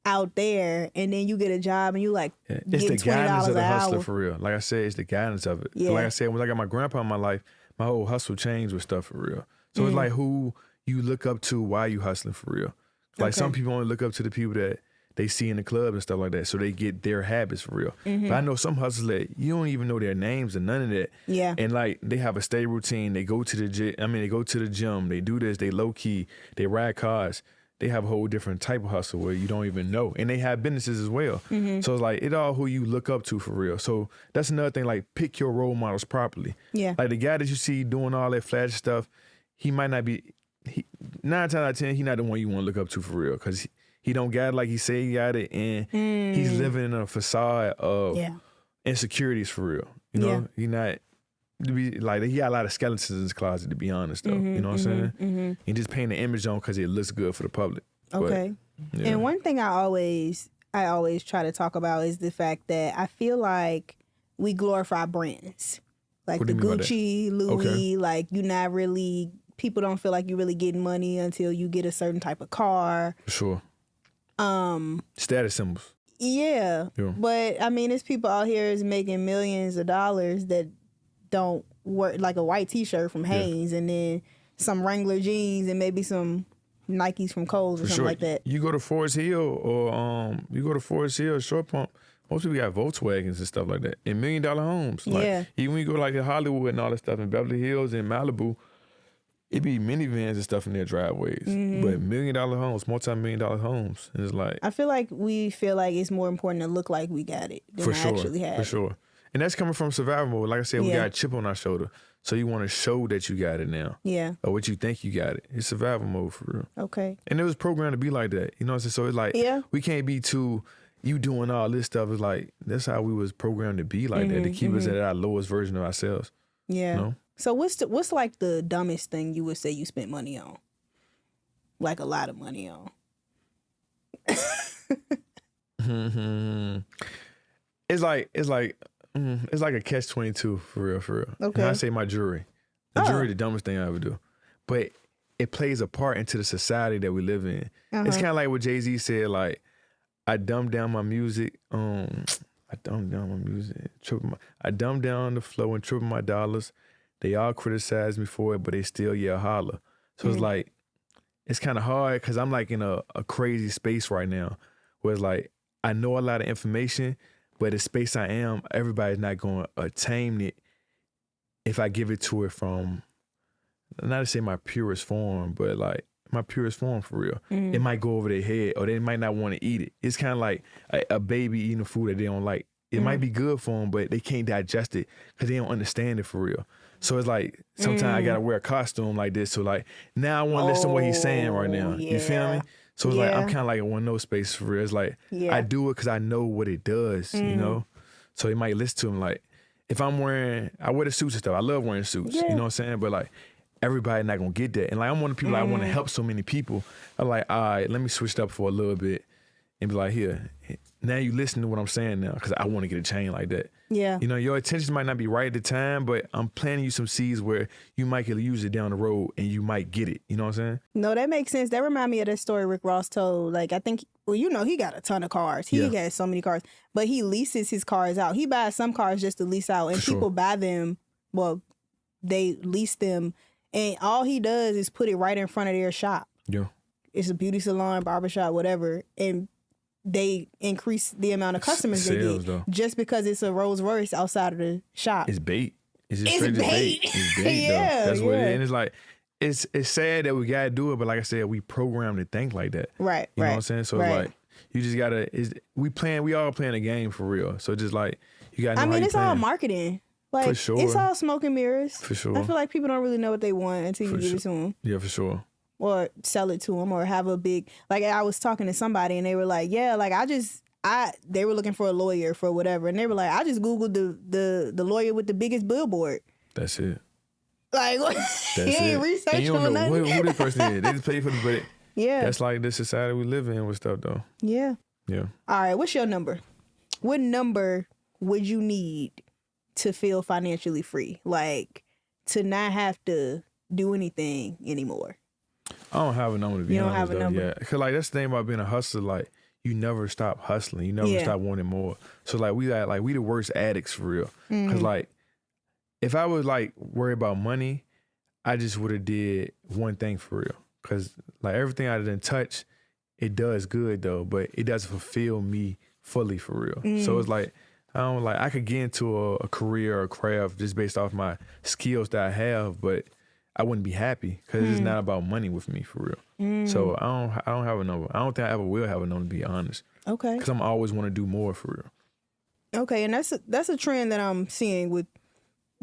out there, and then you get a job and you like it's the guidance of the hustler for real. Like I said, it's the guidance of it. Yeah. Like I said, when I got my grandpa in my life, my whole hustle changed with stuff for real. So it's like who you look up to while you hustling for real. Like some people only look up to the people that they see in the club and stuff like that, so they get their habits for real. But I know some hustlers that you don't even know their names and none of that. Yeah. And like they have a steady routine. They go to the gym. They go to the gym. They do this. They low key. They ride cars. They have a whole different type of hustle where you don't even know. And they have businesses as well. So it's like, it all who you look up to for real. So that's another thing, like pick your role models properly. Yeah. Like the guy that you see doing all that flashy stuff, he might not be, 9 times out of 10, he not the one you want to look up to for real. Because he don't got it like he say he got it. And he's living in a facade of insecurities for real. You know, he not, like he got a lot of skeletons in his closet, to be honest, though. You know what I'm saying? He just paint the image on because it looks good for the public. Okay. But, and one thing I always try to talk about is the fact that I feel like we glorify brands, like the Gucci, Louis. Like you not really, people don't feel like you really getting money until you get a certain type of car. For sure. Status symbols. Yeah. But I mean, there's people out here is making millions of dollars that don't work, like a white t-shirt from Hanes and then some Wrangler jeans and maybe some Nikes from Kohl's or something like that. You go to Forest Hill or Short Pump, most people got Volkswagens and stuff like that and $1 million homes. Like, even when you go like to Hollywood and all that stuff in Beverly Hills and Malibu, it be minivans and stuff in their driveways. But $1 million homes, multi-million-dollar homes. And it's like, I feel like we feel like it's more important to look like we got it than actually have it. For sure. And that's coming from survival mode. Like I said, we got a chip on our shoulder. So you want to show that you got it now. Yeah. Or what you think you got it. It's survival mode for real. Okay. And it was programmed to be like that. You know what I'm saying? So it's like, we can't be too, you doing all this stuff. It's like, that's how we was programmed to be like that, to keep us at our lowest version of ourselves. Yeah. You know? So what's like the dumbest thing you would say you spent money on? Like a lot of money on. It's like a catch-22 for real. Okay. And I say my jewelry. Jewelry the dumbest thing I ever do. But it plays a part into the society that we live in. It's kind of like what Jay-Z said, like, I dumbed down my music. I dumbed down the flow and tripled my dollars. They all criticize me for it, but they still holler. So it's like, it's kind of hard because I'm like in a crazy space right now where it's like, I know a lot of information, but the space I am, everybody's not going to attain it if I give it to it from, not to say my purest form, but like my purest form for real. It might go over their head or they might not want to eat it. It's kind of like a baby eating food that they don't like. It might be good for them, but they can't digest it because they don't understand it for real. So it's like sometimes I got to wear a costume like this. So like now I want to listen to what he's saying right now. You feel me? So it's like I'm kind of like in one of those spaces for real. It's like I do it because I know what it does, you know? So he might listen to him like, if I wear the suits and stuff. I love wearing suits, you know what I'm saying? But like, everybody not gonna get that. And like, I'm one of the people, I want to help so many people. I'm like, all right, let me switch it up for a little bit and be like, here, now you listen to what I'm saying now because I want to get a chain like that. Yeah. You know, your intentions might not be right at the time, but I'm planting you some seeds where you might get to use it down the road and you might get it. You know what I'm saying? No, that makes sense. That remind me of that story Rick Ross told. Like, I think, well, you know, he got a ton of cars. He has so many cars, but he leases his cars out. He buys some cars just to lease out, and people buy them. Well, they lease them, and all he does is put it right in front of their shop. Yeah. It's a beauty salon, barbershop, whatever, and they increase the amount of customers they get just because it's a Rolls Royce outside of the shop. It's bait. It's just straight bait. It's bait, though. That's what it is. And it's like, it's sad that we gotta do it, but like I said, we programmed to think like that. Right. You know what I'm saying? So it's like, you just gotta. We all playing a game for real. So just like you gotta know how you it's all marketing. Like, for sure. It's all smoke and mirrors. For sure. I feel like people don't really know what they want until you give it to them. Yeah, for sure. Or sell it to them, or have a big, like, I was talking to somebody and they were like, yeah, like they were looking for a lawyer for whatever, and they were like, I just Googled the lawyer with the biggest billboard. That's it. Like, That's you ain't researched you don't know nothing. who this person is. They just pay for the but Yeah. That's like the society we live in with stuff though. Yeah. Yeah. All right, what's your number? What number would you need to feel financially free? Like, to not have to do anything anymore? I don't have a number to be honest. You don't have a number? Yeah. Cause like that's the thing about being a hustler, like you never stop hustling. You never stop wanting more. So like we the worst addicts for real. Cause like if I was like worried about money, I just would have did one thing for real. Cause like everything I didn't touch, it does good though, but it doesn't fulfill me fully for real. So it's like I could get into a career or a craft just based off my skills that I have, but I wouldn't be happy because it's not about money with me for real. So I don't have a number. I don't think I ever will have a number, to be honest. Okay. Because I'm always want to do more for real. Okay, and that's a trend that I'm seeing with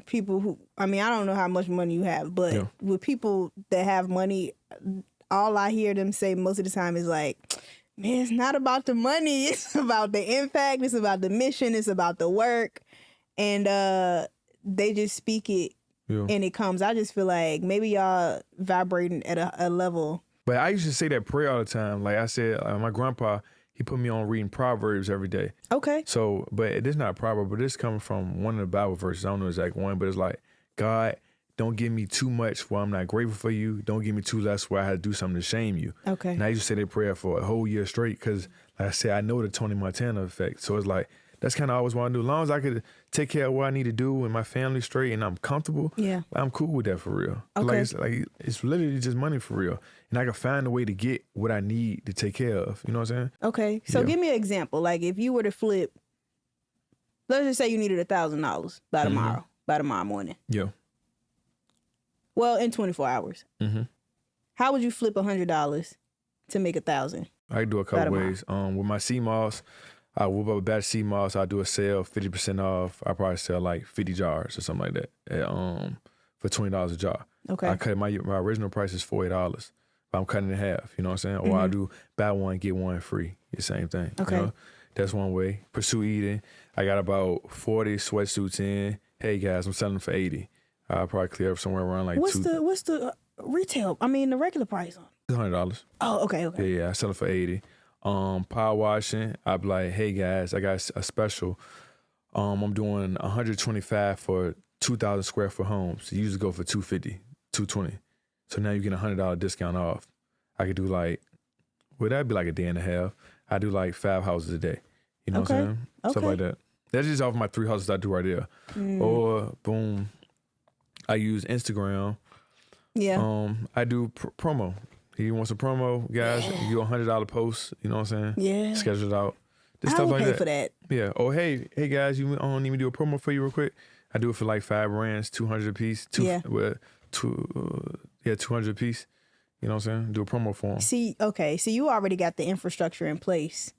people who, I mean, I don't know how much money you have, but with people that have money, all I hear them say most of the time is like, man, it's not about the money. It's about the impact. It's about the mission. It's about the work. And they just speak it and it comes. I just feel like maybe y'all vibrating at a level. But I used to say that prayer all the time. Like I said, my grandpa, he put me on reading Proverbs every day. Okay. So, but this is not a proverb, but this coming from one of the Bible verses. I don't know the exact one, but it's like, God, don't give me too much where I'm not grateful for you. Don't give me too less where I had to do something to shame you. Okay. And I used to say that prayer for a whole year straight because, like I said, I know the Tony Montana effect. So it's like, that's kind of always what I do. As long as I could take care of what I need to do and my family straight and I'm comfortable, I'm cool with that for real. Okay. It's literally just money for real. And I can find a way to get what I need to take care of. You know what I'm saying? Okay. So give me an example. Like if you were to flip, let's just say you needed $1,000 by tomorrow morning. Yeah. Well, in 24 hours. Mm-hmm. How would you flip $100 to make 1,000? I can do a couple ways. With my sea moss, I whip up a batch of sea moss. I do a sale, 50% off. I probably sell like 50 jars or something like that for $20 a jar. Okay. I cut my original price is $48. But I'm cutting it in half. You know what I'm saying? Or I do buy one get one free. The same thing. Okay. You know? That's one way. Pursue eating. I got about 40 sweatsuits in. Hey guys, I'm selling them for 80. I'll probably clear up somewhere around like what's the retail? I mean the regular price on $100. Oh, okay. Yeah, I sell it for 80. Power washing, I'd be like, hey guys, I got a special. I'm doing 125 for 2,000 square foot homes. You usually go for 250, 220. So now you get a $100 discount off. I could do like, well, that'd be like a day and a half. I do like 5 houses a day. You know what I'm saying? Stuff like that. That's just off my 3 houses I do right there. Or boom, I use Instagram. Yeah. I do promo. You want some promo, guys? You do a $100 post. You know what I'm saying? Yeah. Schedule it out. Just I stuff would like pay that. for that. Yeah. Oh, hey guys, you need me to do a promo for you real quick? I do it for like 5 brands, 200 a piece. 200 a piece. You know what I'm saying? Do a promo for them. See, okay, so you already got the infrastructure in place.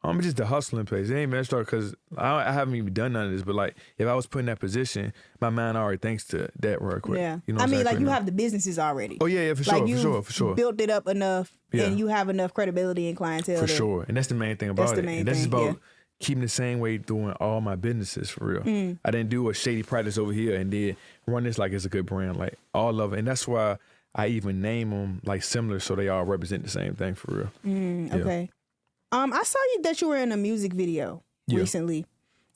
It's just the hustling place. It ain't been start because I haven't even done none of this. But like, if I was put in that position, my mind already thinks to that real quick. Yeah, You know I what mean, I'm like saying? you have the businesses already. Oh yeah, for like sure, for sure. Built it up enough, Yeah. and you have enough credibility and clientele. For sure, and that's the main thing about That's the it. main And that's just thing, about keeping the same way doing all my businesses for real. Mm. I didn't do a shady practice over here and then run this like it's a good brand, like all of it. And that's why I even name them like similar so they all represent the same thing for real. Yeah. Okay. I saw that you were in a music video recently.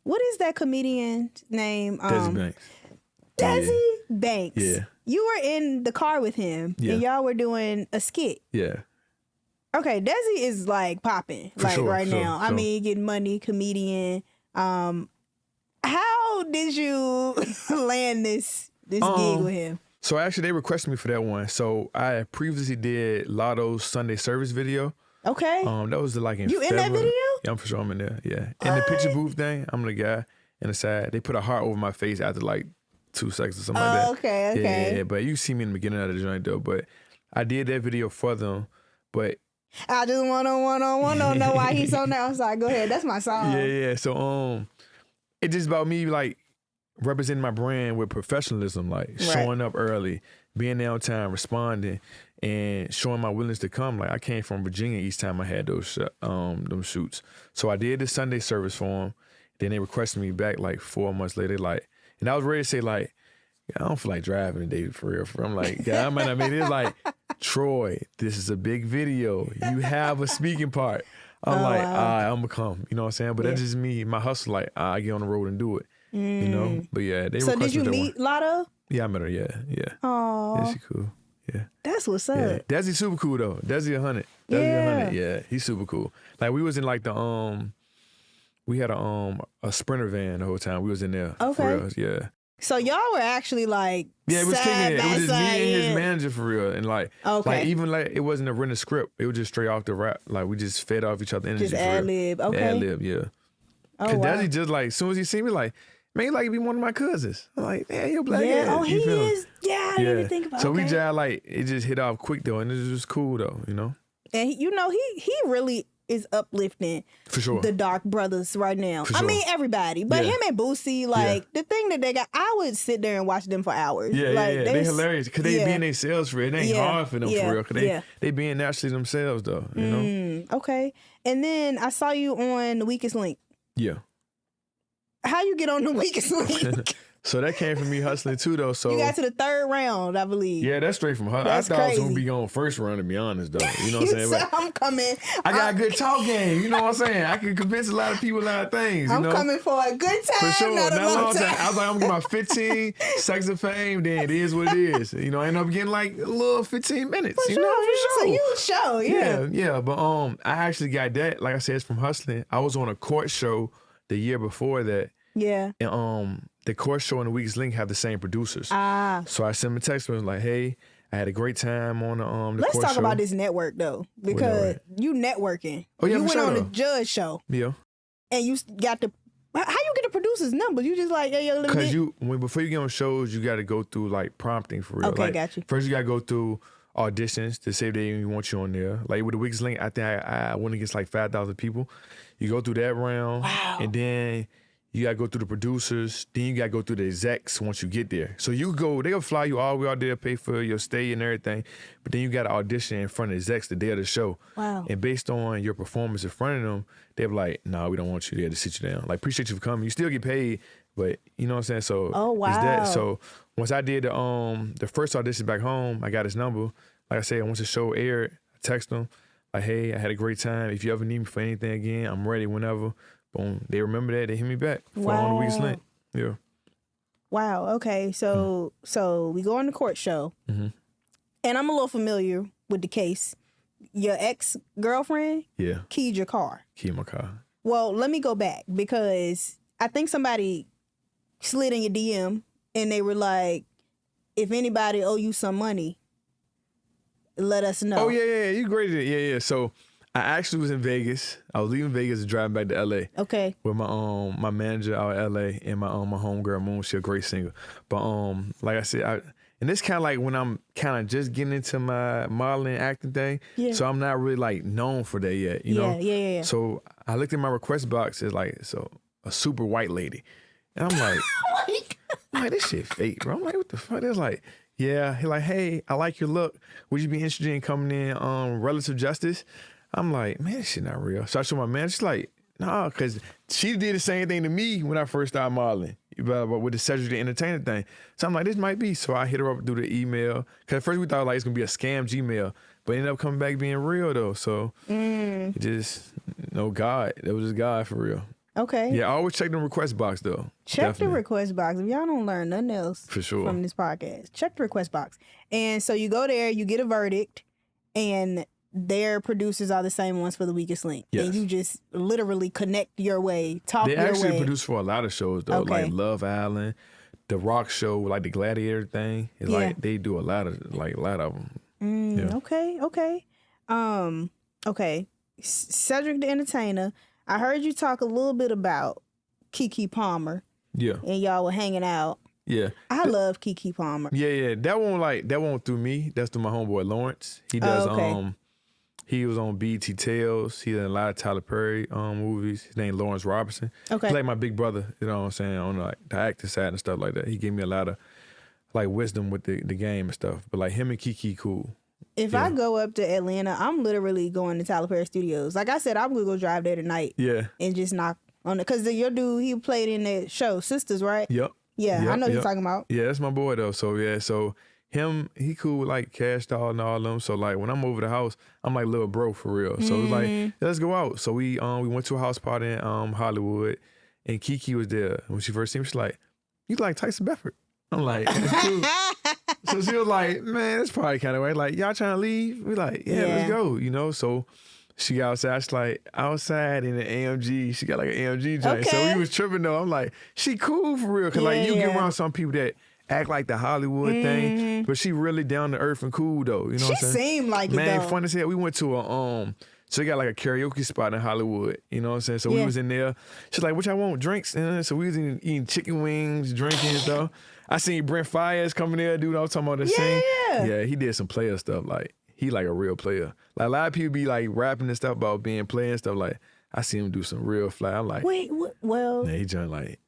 What is that comedian's name? Desi Banks. Desi Banks. Yeah. You were in the car with him, and y'all were doing a skit. Yeah. Okay, Desi is like popping right now. I mean, getting money, comedian. How did you land this gig with him? So actually, they requested me for that one. So I previously did Lotto's Sunday service video. Okay. That was like in You February. in that video? Yeah, I'm for sure. I'm in there. Yeah. In the picture booth thing, I'm the guy in the side. They put a heart over my face after like 2 seconds or something like that. Okay. Yeah. But you see me in the beginning of the joint though. But I did that video for them. But I just want to know why he's on that. I'm sorry. Go ahead. That's my song. yeah. So it's just about me like representing my brand with professionalism, like showing up early, being there on time, responding, and showing my willingness to come. Like I came from Virginia each time I had those them shoots. So I did the Sunday service for them. Then they requested me back like 4 months later. Like, and I was ready to say like, I don't feel like driving today for real. I'm like, yeah, I mean, it's like, Troi, this is a big video. You have a speaking part. I'm all right, I'm gonna come. You know what I'm saying? But that's just me, my hustle. Like, I get on the road and do it. You know? But yeah, they So did you requested that meet one. Lotto? Yeah, I met her. Yeah. Oh, Yeah, she cool. Yeah. that's what's up. Yeah. Desi super cool though. Desi 100. Desi 100. Yeah, he's super cool. Like we was in like the we had a Sprinter van the whole time. We was in there. Okay. For real. Yeah. So y'all were actually like Yeah, it was kicking it. It was just me and his man. manager for real. And like even like it wasn't a written script. It was just straight off the rap. Like we just fed off each other energy. Just for real. ad-lib. Okay. Ad-lib, yeah. Oh, Cause wow. Desi just like as soon as he see me like, man, he like be one of my cousins. I'm like, man, you're black. Yeah. ass. Oh, he You feel me? is. Yeah, I didn't even think about it. So we Okay. just like it just hit off quick though, and it was just cool though, you know. And he really is uplifting For sure. the Dark Brothers right now. For I sure. mean everybody, but him and Boosie, like the thing that they got, I would sit there and watch them for hours. Yeah, like, yeah, they hilarious because they being themselves for real. It ain't hard for them for real because they being naturally themselves though, you know. Okay, and then I saw you on The Weakest Link. Yeah. How you get on The Weakest Link? So that came from me hustling too though. So You got to the 3rd round, I believe. yeah, that's straight from her. That's I thought I was gonna crazy. be on first round to be honest though. You know You what I'm saying? said, But I'm coming. I got a good talk game. You know what I'm saying? I can convince a lot of people a lot of things. You I'm know? coming for a good time, For sure, not a long time. I was like, I'm gonna get my 15 seconds of fame. Then it is what it is. You know, I end up getting like a little 15 minutes. For you sure, know, for So sure. you show, Yeah. But I actually got that. Like I said, it's from hustling. I was on a court show the year before that, Yeah. and the court show and the Weakest Link have the same producers. Ah. So I sent him a text and was like, hey, I had a great time on the Let's court talk show. about this network though, because network? you networking. Oh, yeah, you for went sure, on the though. judge show, Yeah. and you got the. How you get the producers' numbers? You just like, hey, yo, let me. Because before you get on shows, you got to go through like prompting for real. Okay, like, got you. First, you got to go through auditions to say if they even want you on there. Like with the Weakest Link, I think I went against like 5,000 people. You go through that round, and then you gotta go through the producers. Then you gotta go through the execs once you get there. So you go, they'll fly you all the way out there, pay for your stay and everything. But then you gotta audition in front of the execs the day of the show. Wow. And based on your performance in front of them, they're like, "Nah, we don't want you there to sit you down. Like, appreciate you for coming. You still get paid, but you know what I'm saying." So it's that. wow. So once I did the first audition back home, I got his number. Like I said, once the show aired, I text him like, "Hey, I had a great time. If you ever need me for anything again, I'm ready whenever." Boom. They remember that. They hit me back for on the Weakest Link. Yeah. Wow. Okay. So we go on the court show, Mm-hmm. and I'm a little familiar with the case. Your ex-girlfriend Yeah. keyed your car. Key in my car. Well, let me go back because I think somebody slid in your DM and they were like, if anybody owe you some money, let us know. Oh, yeah. You graded it. Yeah. So I actually was in Vegas. I was leaving Vegas and driving back to LA. Okay. With my manager out in LA and my homegirl Moon. She a great singer. But like I said, and this kind of like when I'm kind of just getting into my modeling and acting thing. Yeah. So I'm not really like known for that yet, you know? Yeah. So I looked at my request box. It's like, so a super white lady. And I'm like, I'm like, this shit fake, bro. I'm like, what the fuck? It's like, yeah. He like, hey, I like your look. Would you be interested in coming in Relative Justice? I'm like, man, this shit not real. So I show my man. She's like, nah, because she did the same thing to me when I first started modeling, but with the Cedric the Entertainer thing. So I'm like, this might be. So I hit her up through the email. Because at first we thought like it's going to be a scam Gmail, but it ended up coming back being real though. So it just, God. It was just God for real. Okay. Yeah, I always check the request box though. Check the request box. If y'all don't learn nothing else for sure from this podcast, check the request box. And so you go there, you get a verdict, and their producers are the same ones for The Weakest Link. Yes. And you just literally connect your way, talk your way. They actually produce for a lot of shows though, like Love Island, The Rock Show, like the Gladiator thing. It's like they do a lot of them. Okay. Cedric the Entertainer. I heard you talk a little bit about Keke Palmer. Yeah. And y'all were hanging out. Yeah. I love Keke Palmer. Yeah. That one through me. That's through my homeboy Lawrence. He does he was on BET Tales. He did a lot of Tyler Perry movies. His name Lawrence Robertson. Okay. He's like my big brother, you know what I'm saying, on like the acting side and stuff like that. He gave me a lot of like wisdom with the game and stuff. But like him and Keke cool. If I go up to Atlanta, I'm literally going to Tyler Perry Studios. Like I said, I'm going to go drive there tonight. Yeah. And just knock on it. Because your dude, he played in that show, Sisters, right? Yep. Yeah, I know you're talking about. Yeah, that's my boy, though. So, yeah, him, he cool with, like, Cash Doll and all them. So, like, when I'm over the house, I'm like little bro for real. So, it's like, let's go out. So, we went to a house party in Hollywood, and Keke was there. When she first seen me, she's like, you like Tyson Bedford? I'm like, that's cool. So she was like, man, that's probably kind of way. Like, y'all trying to leave? We like, yeah, let's go, you know? So she got outside. She's like, outside in the AMG. She got like an AMG joint. Okay. So we was tripping though. I'm like, she cool for real. Cause like you get around some people that act like the Hollywood thing, but she really down to earth and cool though. You know what I'm saying? She seemed like man, it though. Fun as hell. We went to so they got like a karaoke spot in Hollywood. You know what I'm saying? So we was in there. She's like, what y'all want? Drinks? And so we was eating chicken wings, drinking and stuff. I seen Brent Fayez coming there, dude. I was talking about the scene. Yeah, he did some player stuff. Like, he like a real player. Like, a lot of people be like rapping and stuff about being player and stuff. Like, I see him do some real fly. I'm like, wait, what? Well, yeah, he joined like,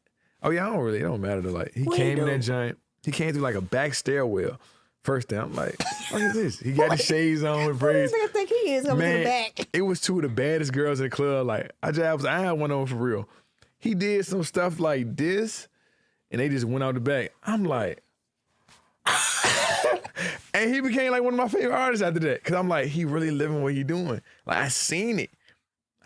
oh yeah, it don't matter though. Like, he came in that joint. He came through like a back stairwell. First thing, I'm like, what is this? He got the shades on with braids. What do you think he is coming to the back? It was two of the baddest girls in the club. Like, I had one on for real. He did some stuff like this, and they just went out the back. I'm like, and he became like one of my favorite artists after that. Cause I'm like, he really living what he doing. Like, I seen it.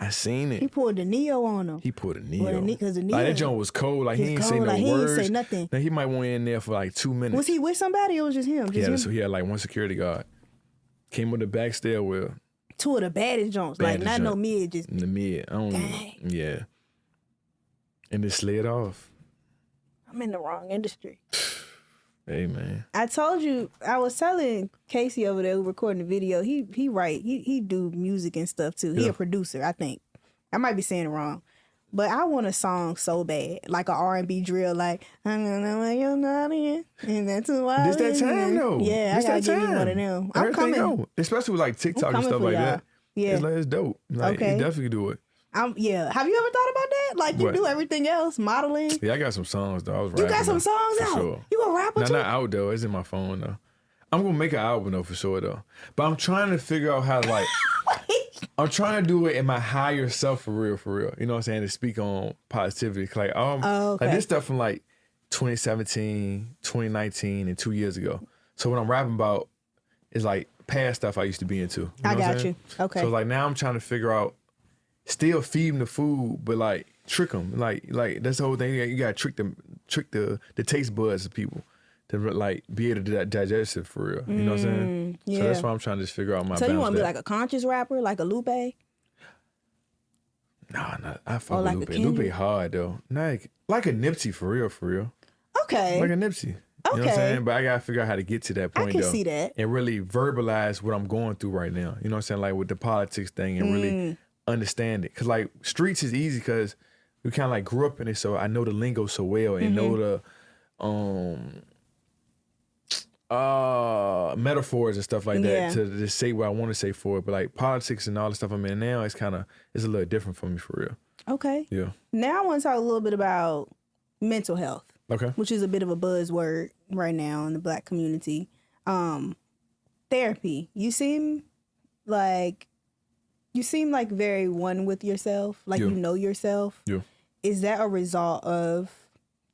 He pulled the Neo on him. He pulled a Neo. Because the Neo. Like, that joint was cold. Like, he ain't say no words. He ain't say nothing. Now, he might went in there for like 2 minutes. Was he with somebody or was just him? So he had like one security guard. Came with the back stairwell. Two of the baddest joints. Like, not no mid, just. The mid. I don't know. Yeah. And it slid off. I'm in the wrong industry. Hey, man. I told you, I was telling Casey over there who recording the video, he do music and stuff too. He a producer, I think. I might be saying it wrong. But I want a song so bad, like a R&B drill, like, I'm gonna let you not in, and that's why. This that time, though. Yeah, I gotta give you one of them. I'm coming. Go. Especially with like TikTok and stuff like that. Yeah. It's dope. Like, okay. You definitely do it. Yeah. Have you ever thought about that? Like, you do everything else, modeling? Yeah, I got some songs, though. I was rapping. You got some songs out? Sure. You a rapper, too? Not out, though. It's in my phone, though. I'm going to make an album, though, for sure, though. But I'm trying to figure out how to, like... I'm trying to do it in my higher self for real. You know what I'm saying? To speak on positivity. Like, like this stuff from, like, 2017, 2019, and 2 years ago. So what I'm rapping about is, like, past stuff I used to be into. You know I got you. Okay. So, like, now I'm trying to figure out... Still feed them the food, but like trick them. Like that's the whole thing. You gotta trick the taste buds of people to like be able to digest it for real. You know what I'm saying? Yeah. So that's why I'm trying to just figure out my. So you want to be like a conscious rapper, like a Lupe? Nah, I fuck with Lupe. Lupe hard though. Like a Nipsey for real. Okay. Like a Nipsey. You know what I'm Okay. saying? But I gotta figure out how to get to that point I can though. see that. And really verbalize what I'm going through right now. You know what I'm saying? Like with the politics thing and really understand it. Cause like streets is easy because we kind of like grew up in it, so I know the lingo so well and know the metaphors and stuff like that to say what I want to say for it. But like politics and all the stuff I'm in now, it's a little different for me for real. Okay. Yeah. Now I want to talk a little bit about mental health. Okay. Which is a bit of a buzzword right now in the Black community. Therapy. You seem like very one with yourself, like you know yourself. Yeah. Is that a result of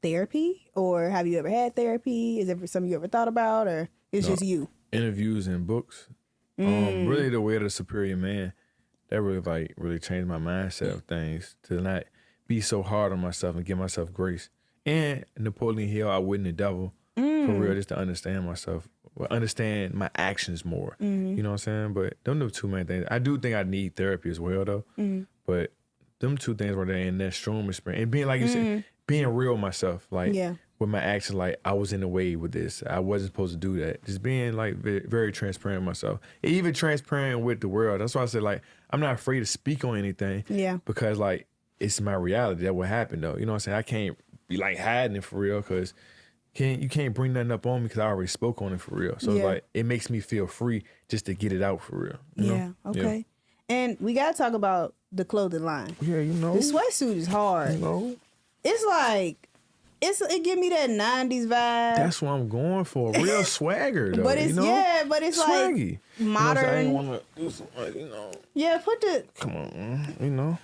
therapy, or have you ever had therapy? Is it something you ever thought about, or it's just you? Interviews and books. Really the way of the superior man. That really changed my mindset of things to not be so hard on myself and give myself grace. And Napoleon Hill, I Win the Devil, for real, just to understand myself, understand my actions more. You know what I'm saying? But them the two main things. I do think I need therapy as well, though. But them two things were there in that strong experience. And being, like you said, being real with myself, like with my actions, like I was in the way with this. I wasn't supposed to do that. Just being like very, very transparent with myself. And even transparent with the world. That's why I said, like, I'm not afraid to speak on anything. Yeah. Because, like, it's my reality. That what happened, though. You know what I'm saying? I can't be like hiding it for real because you can't bring nothing up on me because I already spoke on it for real. So it's like it makes me feel free just to get it out for real. You know? Okay. Yeah. And we gotta talk about the clothing line. Yeah, you know. The sweatsuit is hard. You know. It's like it give me that 90s vibe. That's what I'm going for. Real swagger though. But it's you know? but it's swaggy. Like modern. You know, I ain't wanna do something, you know. Yeah, put the come on, man. You know.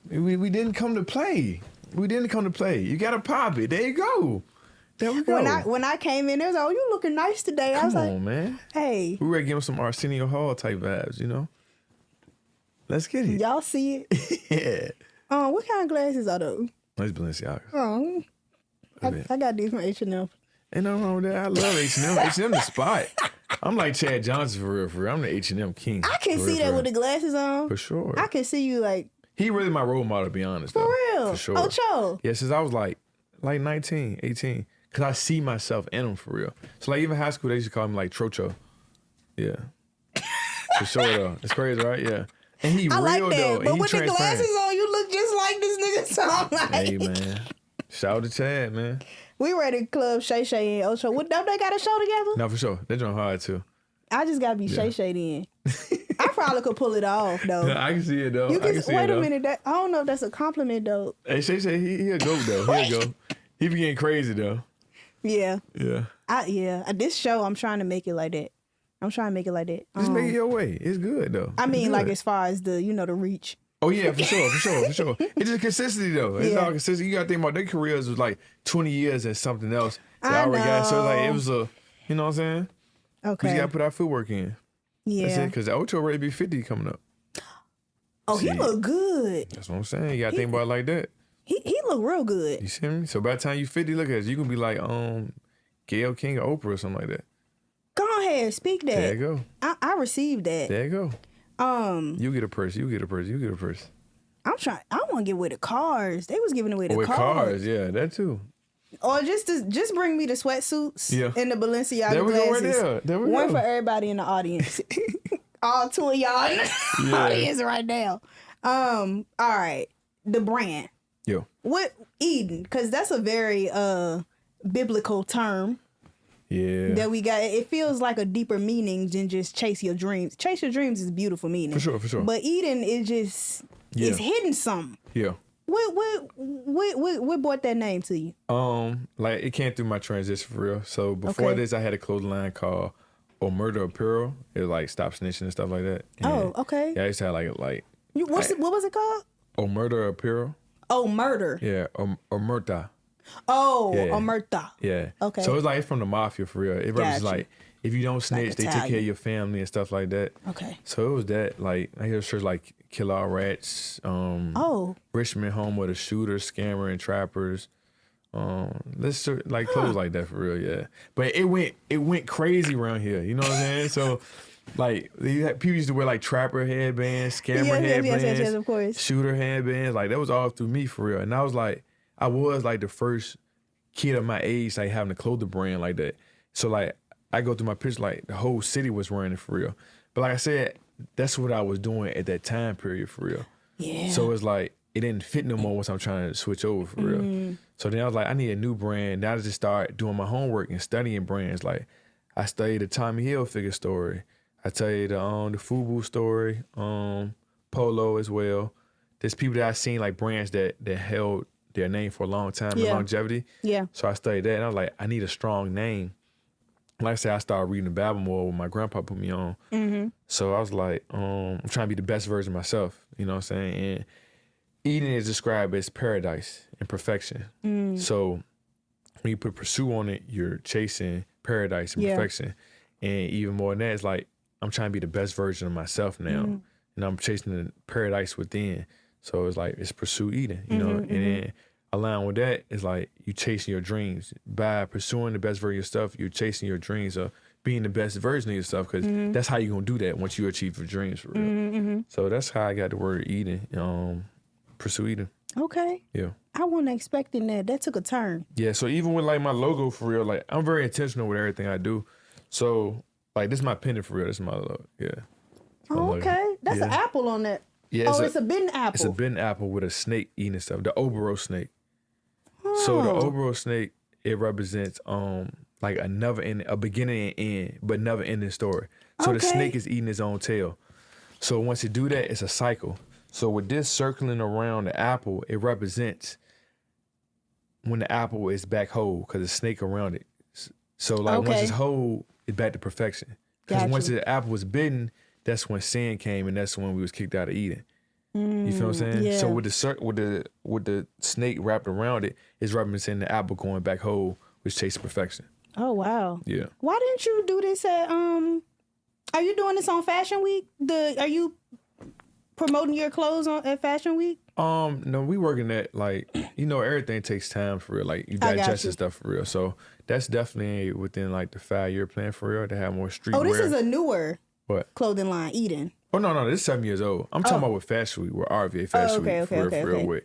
We didn't come to play. We didn't come to play. You gotta pop it. There you go. There we go. When I came in, there was you looking nice today. I was like, man. Hey. We were giving some Arsenio Hall type vibes, you know. Let's get it. Y'all see it? Yeah. What kind of glasses are those? Nice Balenciaga. Oh. I got these from H&M. Ain't nothing wrong with that. I love H&M. H&M the spot. I'm like Chad Johnson for real. I'm the H&M king. I can see that with the glasses on. For sure. I can see you like. He really my role model, to be honest. For real? For sure. Ocho. Yeah, since I was like 19, 18. Because I see myself in him for real. So like even high school, they used to call me like Trocho. Yeah. For sure though. It's crazy, right? Yeah. And he I real like that. though. But and with the glasses on, you look just like this nigga. So I'm like, hey man. Shout out to Chad, man. We were at a club, Shay Shay and Ocho. What, don't they got a show together? No, for sure. They're doing hard too. I just gotta be Shay Shay then. I probably could pull it off though. Yeah, I can see it though. You can, wait a though. minute. I don't know if that's a compliment though. Hey, Shay Shay, he'll go though. He'll go. He be getting crazy though. Yeah. Yeah. This show, I'm trying to make it like that. Just make it your way. It's good though. I mean, like as far as the the reach. Oh yeah, for sure. It's just consistency though. It's all consistency. You gotta think about their careers was like 20 years and something else. I already got so like know. it was you know what I'm saying? Okay. We just gotta put our footwork in. Yeah. That's it, because the Ocho already be 50 coming up. Oh, he look good. That's what I'm saying. You gotta think about it like that. He look real good. You see me? So by the time you 50, look at us, you can be like Gayle King or Oprah or something like that. Go ahead, speak that. There you go. I received that. There you go. You get a purse. I'm trying. I want to get away the cars. They was giving away the with cars. Yeah, that too. Or just bring me the sweatsuits and the Balenciaga there we glasses. Go right there. One for everybody in the audience. All two of y'all in the audience right now. All right. The brand. Yo. What Eden? Because that's a very biblical term. Yeah. That we got. It feels like a deeper meaning than just chase your dreams. Chase your dreams is a beautiful meaning. For sure. But Eden is just it's hidden something. Yeah. What brought that name to you? Like it came through my transition for real. So before this, I had a clothing line called Unearthed Apparel. It was like Stop Snitching and stuff like that. And okay. Yeah, I used to have like. What was it called? Unearthed Apparel. Oh, murder. Yeah, Omerta. Oh, yeah. Omerta. Yeah. Okay. So it's like it's from the mafia for real. It was like if you don't snitch, like they take care of your family and stuff like that. Okay. So it was that like I hear shirts like Kill All Rats. Richmond Home with a Shooter, Scammer, and Trappers. Let's like clothes like that for real, yeah. But it went crazy around here. You know what I'm saying? So. Like people used to wear like trapper headbands, scammer headbands, yes, of course. shooter headbands. Like that was all through me for real. And I was like the first kid of my age, like having a clothing brand like that. So like I go through my picture, like the whole city was wearing it for real. But like I said, that's what I was doing at that time period for real. Yeah. So it's like it didn't fit no more once I'm trying to switch over for real. So then I was like, I need a new brand. Now I just start doing my homework and studying brands. Like I studied the Tommy Hilfiger story. I tell you the FUBU story, Polo as well. There's people that I've seen like brands that held their name for a long time and longevity. Yeah. So I studied that and I was like, I need a strong name. Like I said, I started reading the Bible more when my grandpa put me on. So I was like, I'm trying to be the best version of myself. You know what I'm saying? And Eden is described as paradise and perfection. So when you put pursue on it, you're chasing paradise and perfection. And even more than that, it's like, I'm trying to be the best version of myself now. And I'm chasing the paradise within. So it's like, it's pursue Eden, you know? And then along with that, it's like you chasing your dreams. By pursuing the best version of yourself, you're chasing your dreams of being the best version of yourself, because that's how you're going to do that once you achieve your dreams for real. So that's how I got the word Eden, pursue Eden. Okay. Yeah. I wasn't expecting that. That took a turn. Yeah, so even with like my logo for real, like I'm very intentional with everything I do. So like this is my pendant for real. This is my logo. Yeah. Oh, okay. That's an apple on that. Yeah, it's a bitten apple. It's a bitten apple with a snake eating stuff. The Oboro snake. So the Oboro snake, it represents like a beginning and end, but never ending story. So the snake is eating his own tail. So once you do that, it's a cycle. So with this circling around the apple, it represents when the apple is back whole, because the snake around it. So like once it's whole, it's back to perfection. Because once the apple was bitten, that's when sin came, and that's when we was kicked out of Eden. You feel what I'm saying? Yeah. So with the snake wrapped around it, it's representing the apple going back whole, which chasing perfection. Oh wow. Yeah. Why didn't you do this at are you doing this on Fashion Week? Are you promoting your clothes at Fashion Week? No, we working at like, everything takes time for real. Like you digest and stuff for real. So that's definitely within like the 5-year plan for real to have more streetwear. Oh, this is a newer what clothing line, Eden. Oh no, this is 7 years old. I'm talking about with Fashion Week, with RVA Fashion Week for real, with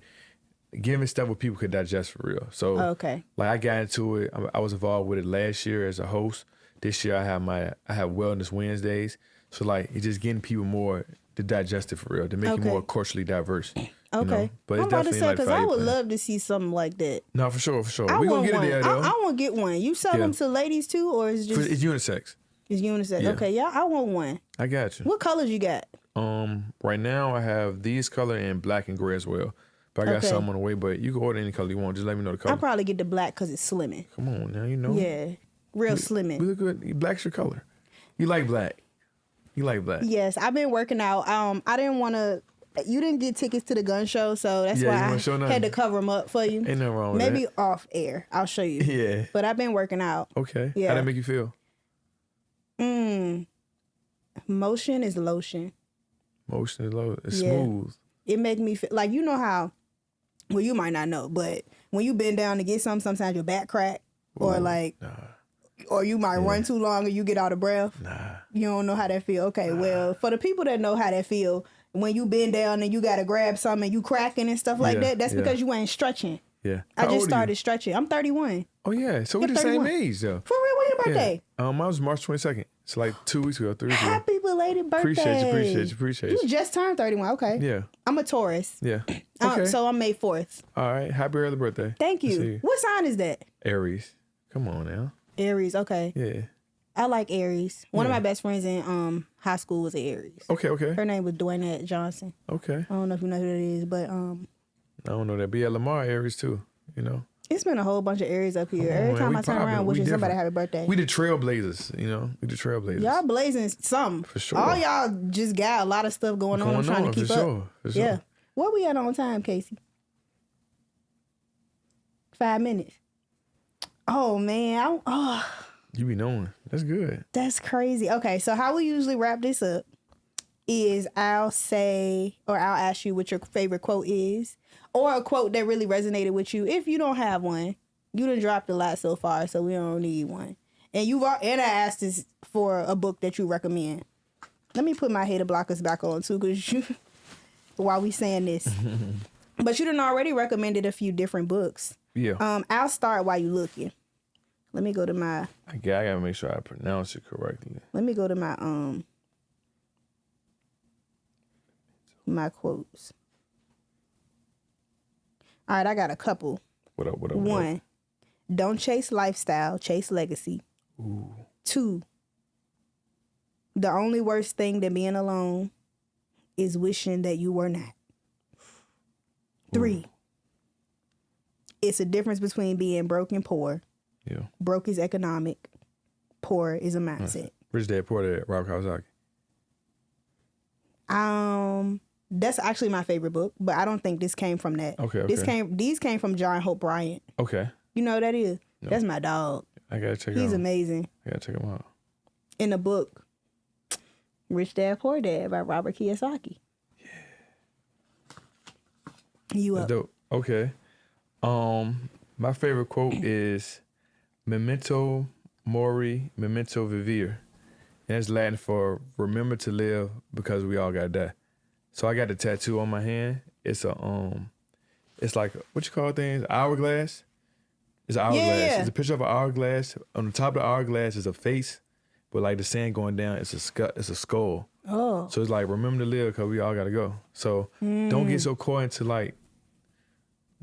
giving stuff what people could digest for real. So like I got into it. I was involved with it last year as a host. This year I have Wellness Wednesdays. So like it's just getting people more to digest it for real, to make it more culturally diverse. Okay. But it's I'm about to definitely say, like because I would love to see something like that. No, for sure. I We want gonna get it there though. I want to get one. You sell them to ladies too, or is it just It's unisex. It's unisex. Yeah. Okay, I want one. I got you. What colors you got? Right now I have these color and black and gray as well. But I got some on the way. But you can order any color you want. Just let me know the color. I'll probably get the black because it's slimming. Come on now, you know. Yeah, real slimming. We look good. Black's your color. You like black. You like black. Yes, I've been working out. I didn't want to. You didn't get tickets to the gun show, so that's why I had to cover them up for you. Ain't nothing wrong with that. Maybe off air, I'll show you. Yeah. But I've been working out. Okay. Yeah. How that make you feel? Motion is lotion. Motion is low. It's smooth. It make me feel like, you know how, well, you might not know, but when you bend down to get something, sometimes your back crack or or you might run too long and you get out of breath. Nah. You don't know how that feel. Okay, well, for the people that know how that feel, when you bend down and you got to grab something and you cracking and stuff like that, that's because you ain't stretching. Yeah. I just started stretching. I'm 31. Oh, yeah. So we're the 31. same age, though. For real, when your birthday? I was March 22nd. It's like 2 weeks ago, 3 weeks ago. Happy belated birthday. Appreciate you. You just turned 31. Okay. Yeah. I'm a Taurus. Yeah. Okay. So I'm May 4th. All right. Happy early birthday. Thank you. What sign is that? Aries. Come on now. Aries. Okay. Yeah. I like Aries. One of my best friends in high school was an Aries. Okay. Her name was Dwayne Johnson. Okay. I don't know if you know who that is, but I don't know that. But yeah, Lamar Aries too, you know. It's been a whole bunch of Aries up here. Every time I turn around, wishing somebody happy birthday. We the trailblazers, you know. We the trailblazers. Y'all blazing something. For sure. All y'all just got a lot of stuff going on. I'm trying to keep up. For sure. Yeah. What we at on time, Casey? 5 minutes. Oh man. You be knowing. That's good. That's crazy. Okay, so how we usually wrap this up is I'll ask you what your favorite quote is, or a quote that really resonated with you. If you don't have one, you done dropped a lot so far, so we don't need one. And I asked this for a book that you recommend. Let me put my hater blockers back on too, because while we saying this. But you done already recommended a few different books. Yeah. I'll start while you looking. Let me go to my. I gotta make sure I pronounce it correctly. Let me go to my my quotes. All right, I got a couple. What up? One, don't chase lifestyle, chase legacy. Ooh. 2, the only worst thing than being alone is wishing that you were not. 3, it's a difference between being broke and poor. Yeah. Broke is economic. Poor is a mindset. Rich Dad Poor Dad, Robert Kiyosaki. That's actually my favorite book, but I don't think this came from that. Okay. These came from John Hope Bryant. Okay. You know who that is? No. That's my dog. I gotta check it out. He's amazing. I gotta check him out. In the book, Rich Dad Poor Dad by Robert Kiyosaki. Yeah. You That's up? dope. Okay. My favorite quote is Memento Mori, Memento Vivere. And that's Latin for remember to live because we all gotta die. So I got the tattoo on my hand. It's it's like what you call things? Hourglass. It's an hourglass. Yeah. It's a picture of an hourglass. On the top of the hourglass is a face, but like the sand going down, it's a skull. Oh. So it's like remember to live because we all gotta go. So don't get so caught into like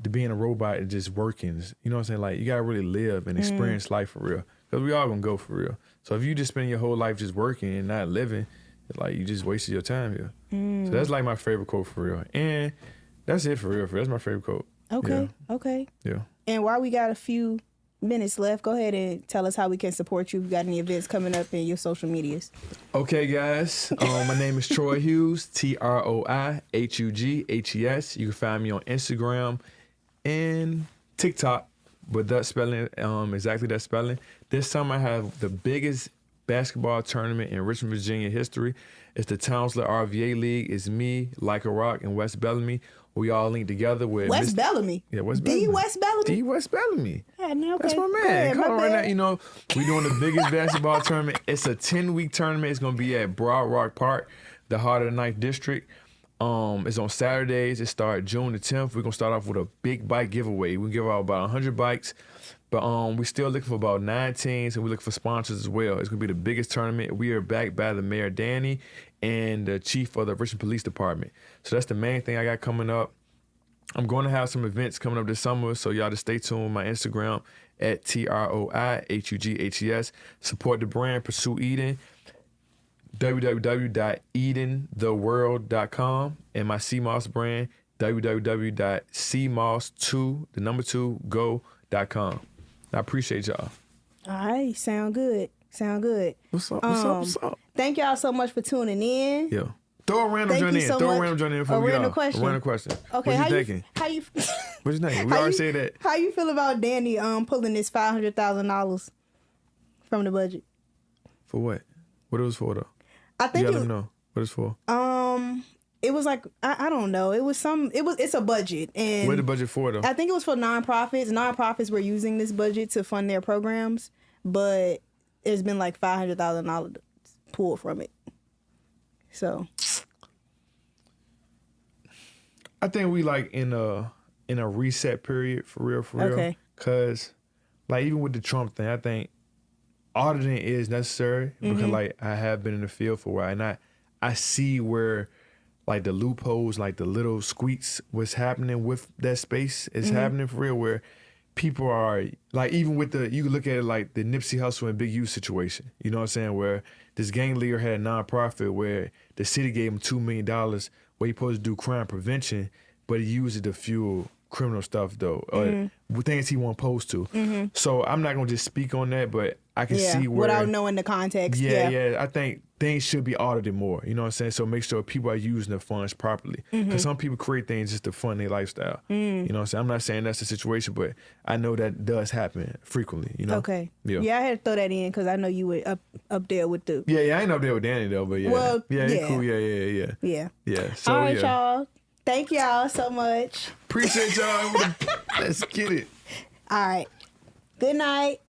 the being a robot and just working. You know what I'm saying? Like you gotta really live and experience life for real. Because we all gonna go for real. So if you just spend your whole life just working and not living, it's like you just wasted your time here. So that's like my favorite quote for real. And that's it for real. That's my favorite quote. Okay. Yeah. Okay. Yeah. And while we got a few minutes left, go ahead and tell us how we can support you. If you got any events coming up in your social medias. Okay, guys. My name is Troi Hughes, TroiHughes. You can find me on Instagram and TikTok, but that spelling, exactly that spelling. This time I have the biggest basketball tournament in Richmond, Virginia history. It's the Townsville RVA League. It's me, Like a Rock, and Wes Bellamy. We all link together with Wes Bellamy. Yeah, Wes Bellamy. D. Wes Bellamy. D. Wes Bellamy. Yeah, no, okay. That's my Go man. ahead, Come my on right bad. now. You know, we doing the biggest basketball tournament. It's a 10-week tournament. It's gonna be at Broad Rock Park, the heart of the 9th District. It's on Saturdays. It starts June the 10th. We're gonna start off with a big bike giveaway. We give out about 100 bikes. But we're still looking for about 9 teams, and we're looking for sponsors as well. It's gonna be the biggest tournament. We are backed by the Mayor Danny and the chief of the Richmond Police Department. So that's the main thing I got coming up. I'm going to have some events coming up this summer, so y'all just stay tuned with my Instagram at TroiHughes. Support the brand, pursue Eden. www.edentheworld.com, and my CMOS brand, www.cmos2go.com. I appreciate y'all. All right, sound good. What's up? Thank y'all so much for tuning in. Yeah. Throw a random joint in. So Throw a much. random joint in A before we random go. question. A random question. Okay, What you thinking? How you? What's your name? We how already you- said that. How you feel about Danny pulling this $500,000 from the budget? For what? What it was for though? I think You let them know what it's for. it was like I don't know. It's a budget, and Where the budget for though? I think it was for nonprofits. Nonprofits were using this budget to fund their programs, but there's been like $500,000 pulled from it. So I think we like in a reset period for real. Okay. Cause like even with the Trump thing, I think auditing is necessary because like I have been in the field for a while, and I see where like the loopholes, like the little squeaks, what's happening with that space is happening for real, where people are like, even with you can look at it like the Nipsey Hussle and Big U situation, you know what I'm saying, where this gang leader had a nonprofit where the city gave him $2 million where he supposed to do crime prevention, but he used it to fuel criminal stuff though, or things he wasn't supposed to. So I'm not gonna just speak on that, but I can see where, without knowing the context. yeah, I think things should be audited more. You know what I'm saying? So make sure people are using the funds properly. Because some people create things just to fund their lifestyle. You know what I'm saying? I'm not saying that's the situation, but I know that does happen frequently. You know? Okay. Yeah. I had to throw that in because I know you were up there with the. Yeah, I ain't up there with Danny though, but yeah. Well, yeah, yeah. Cool. Yeah. Yeah. So All right, yeah. y'all. Thank y'all so much. Appreciate y'all. Let's get it. All right. Good night.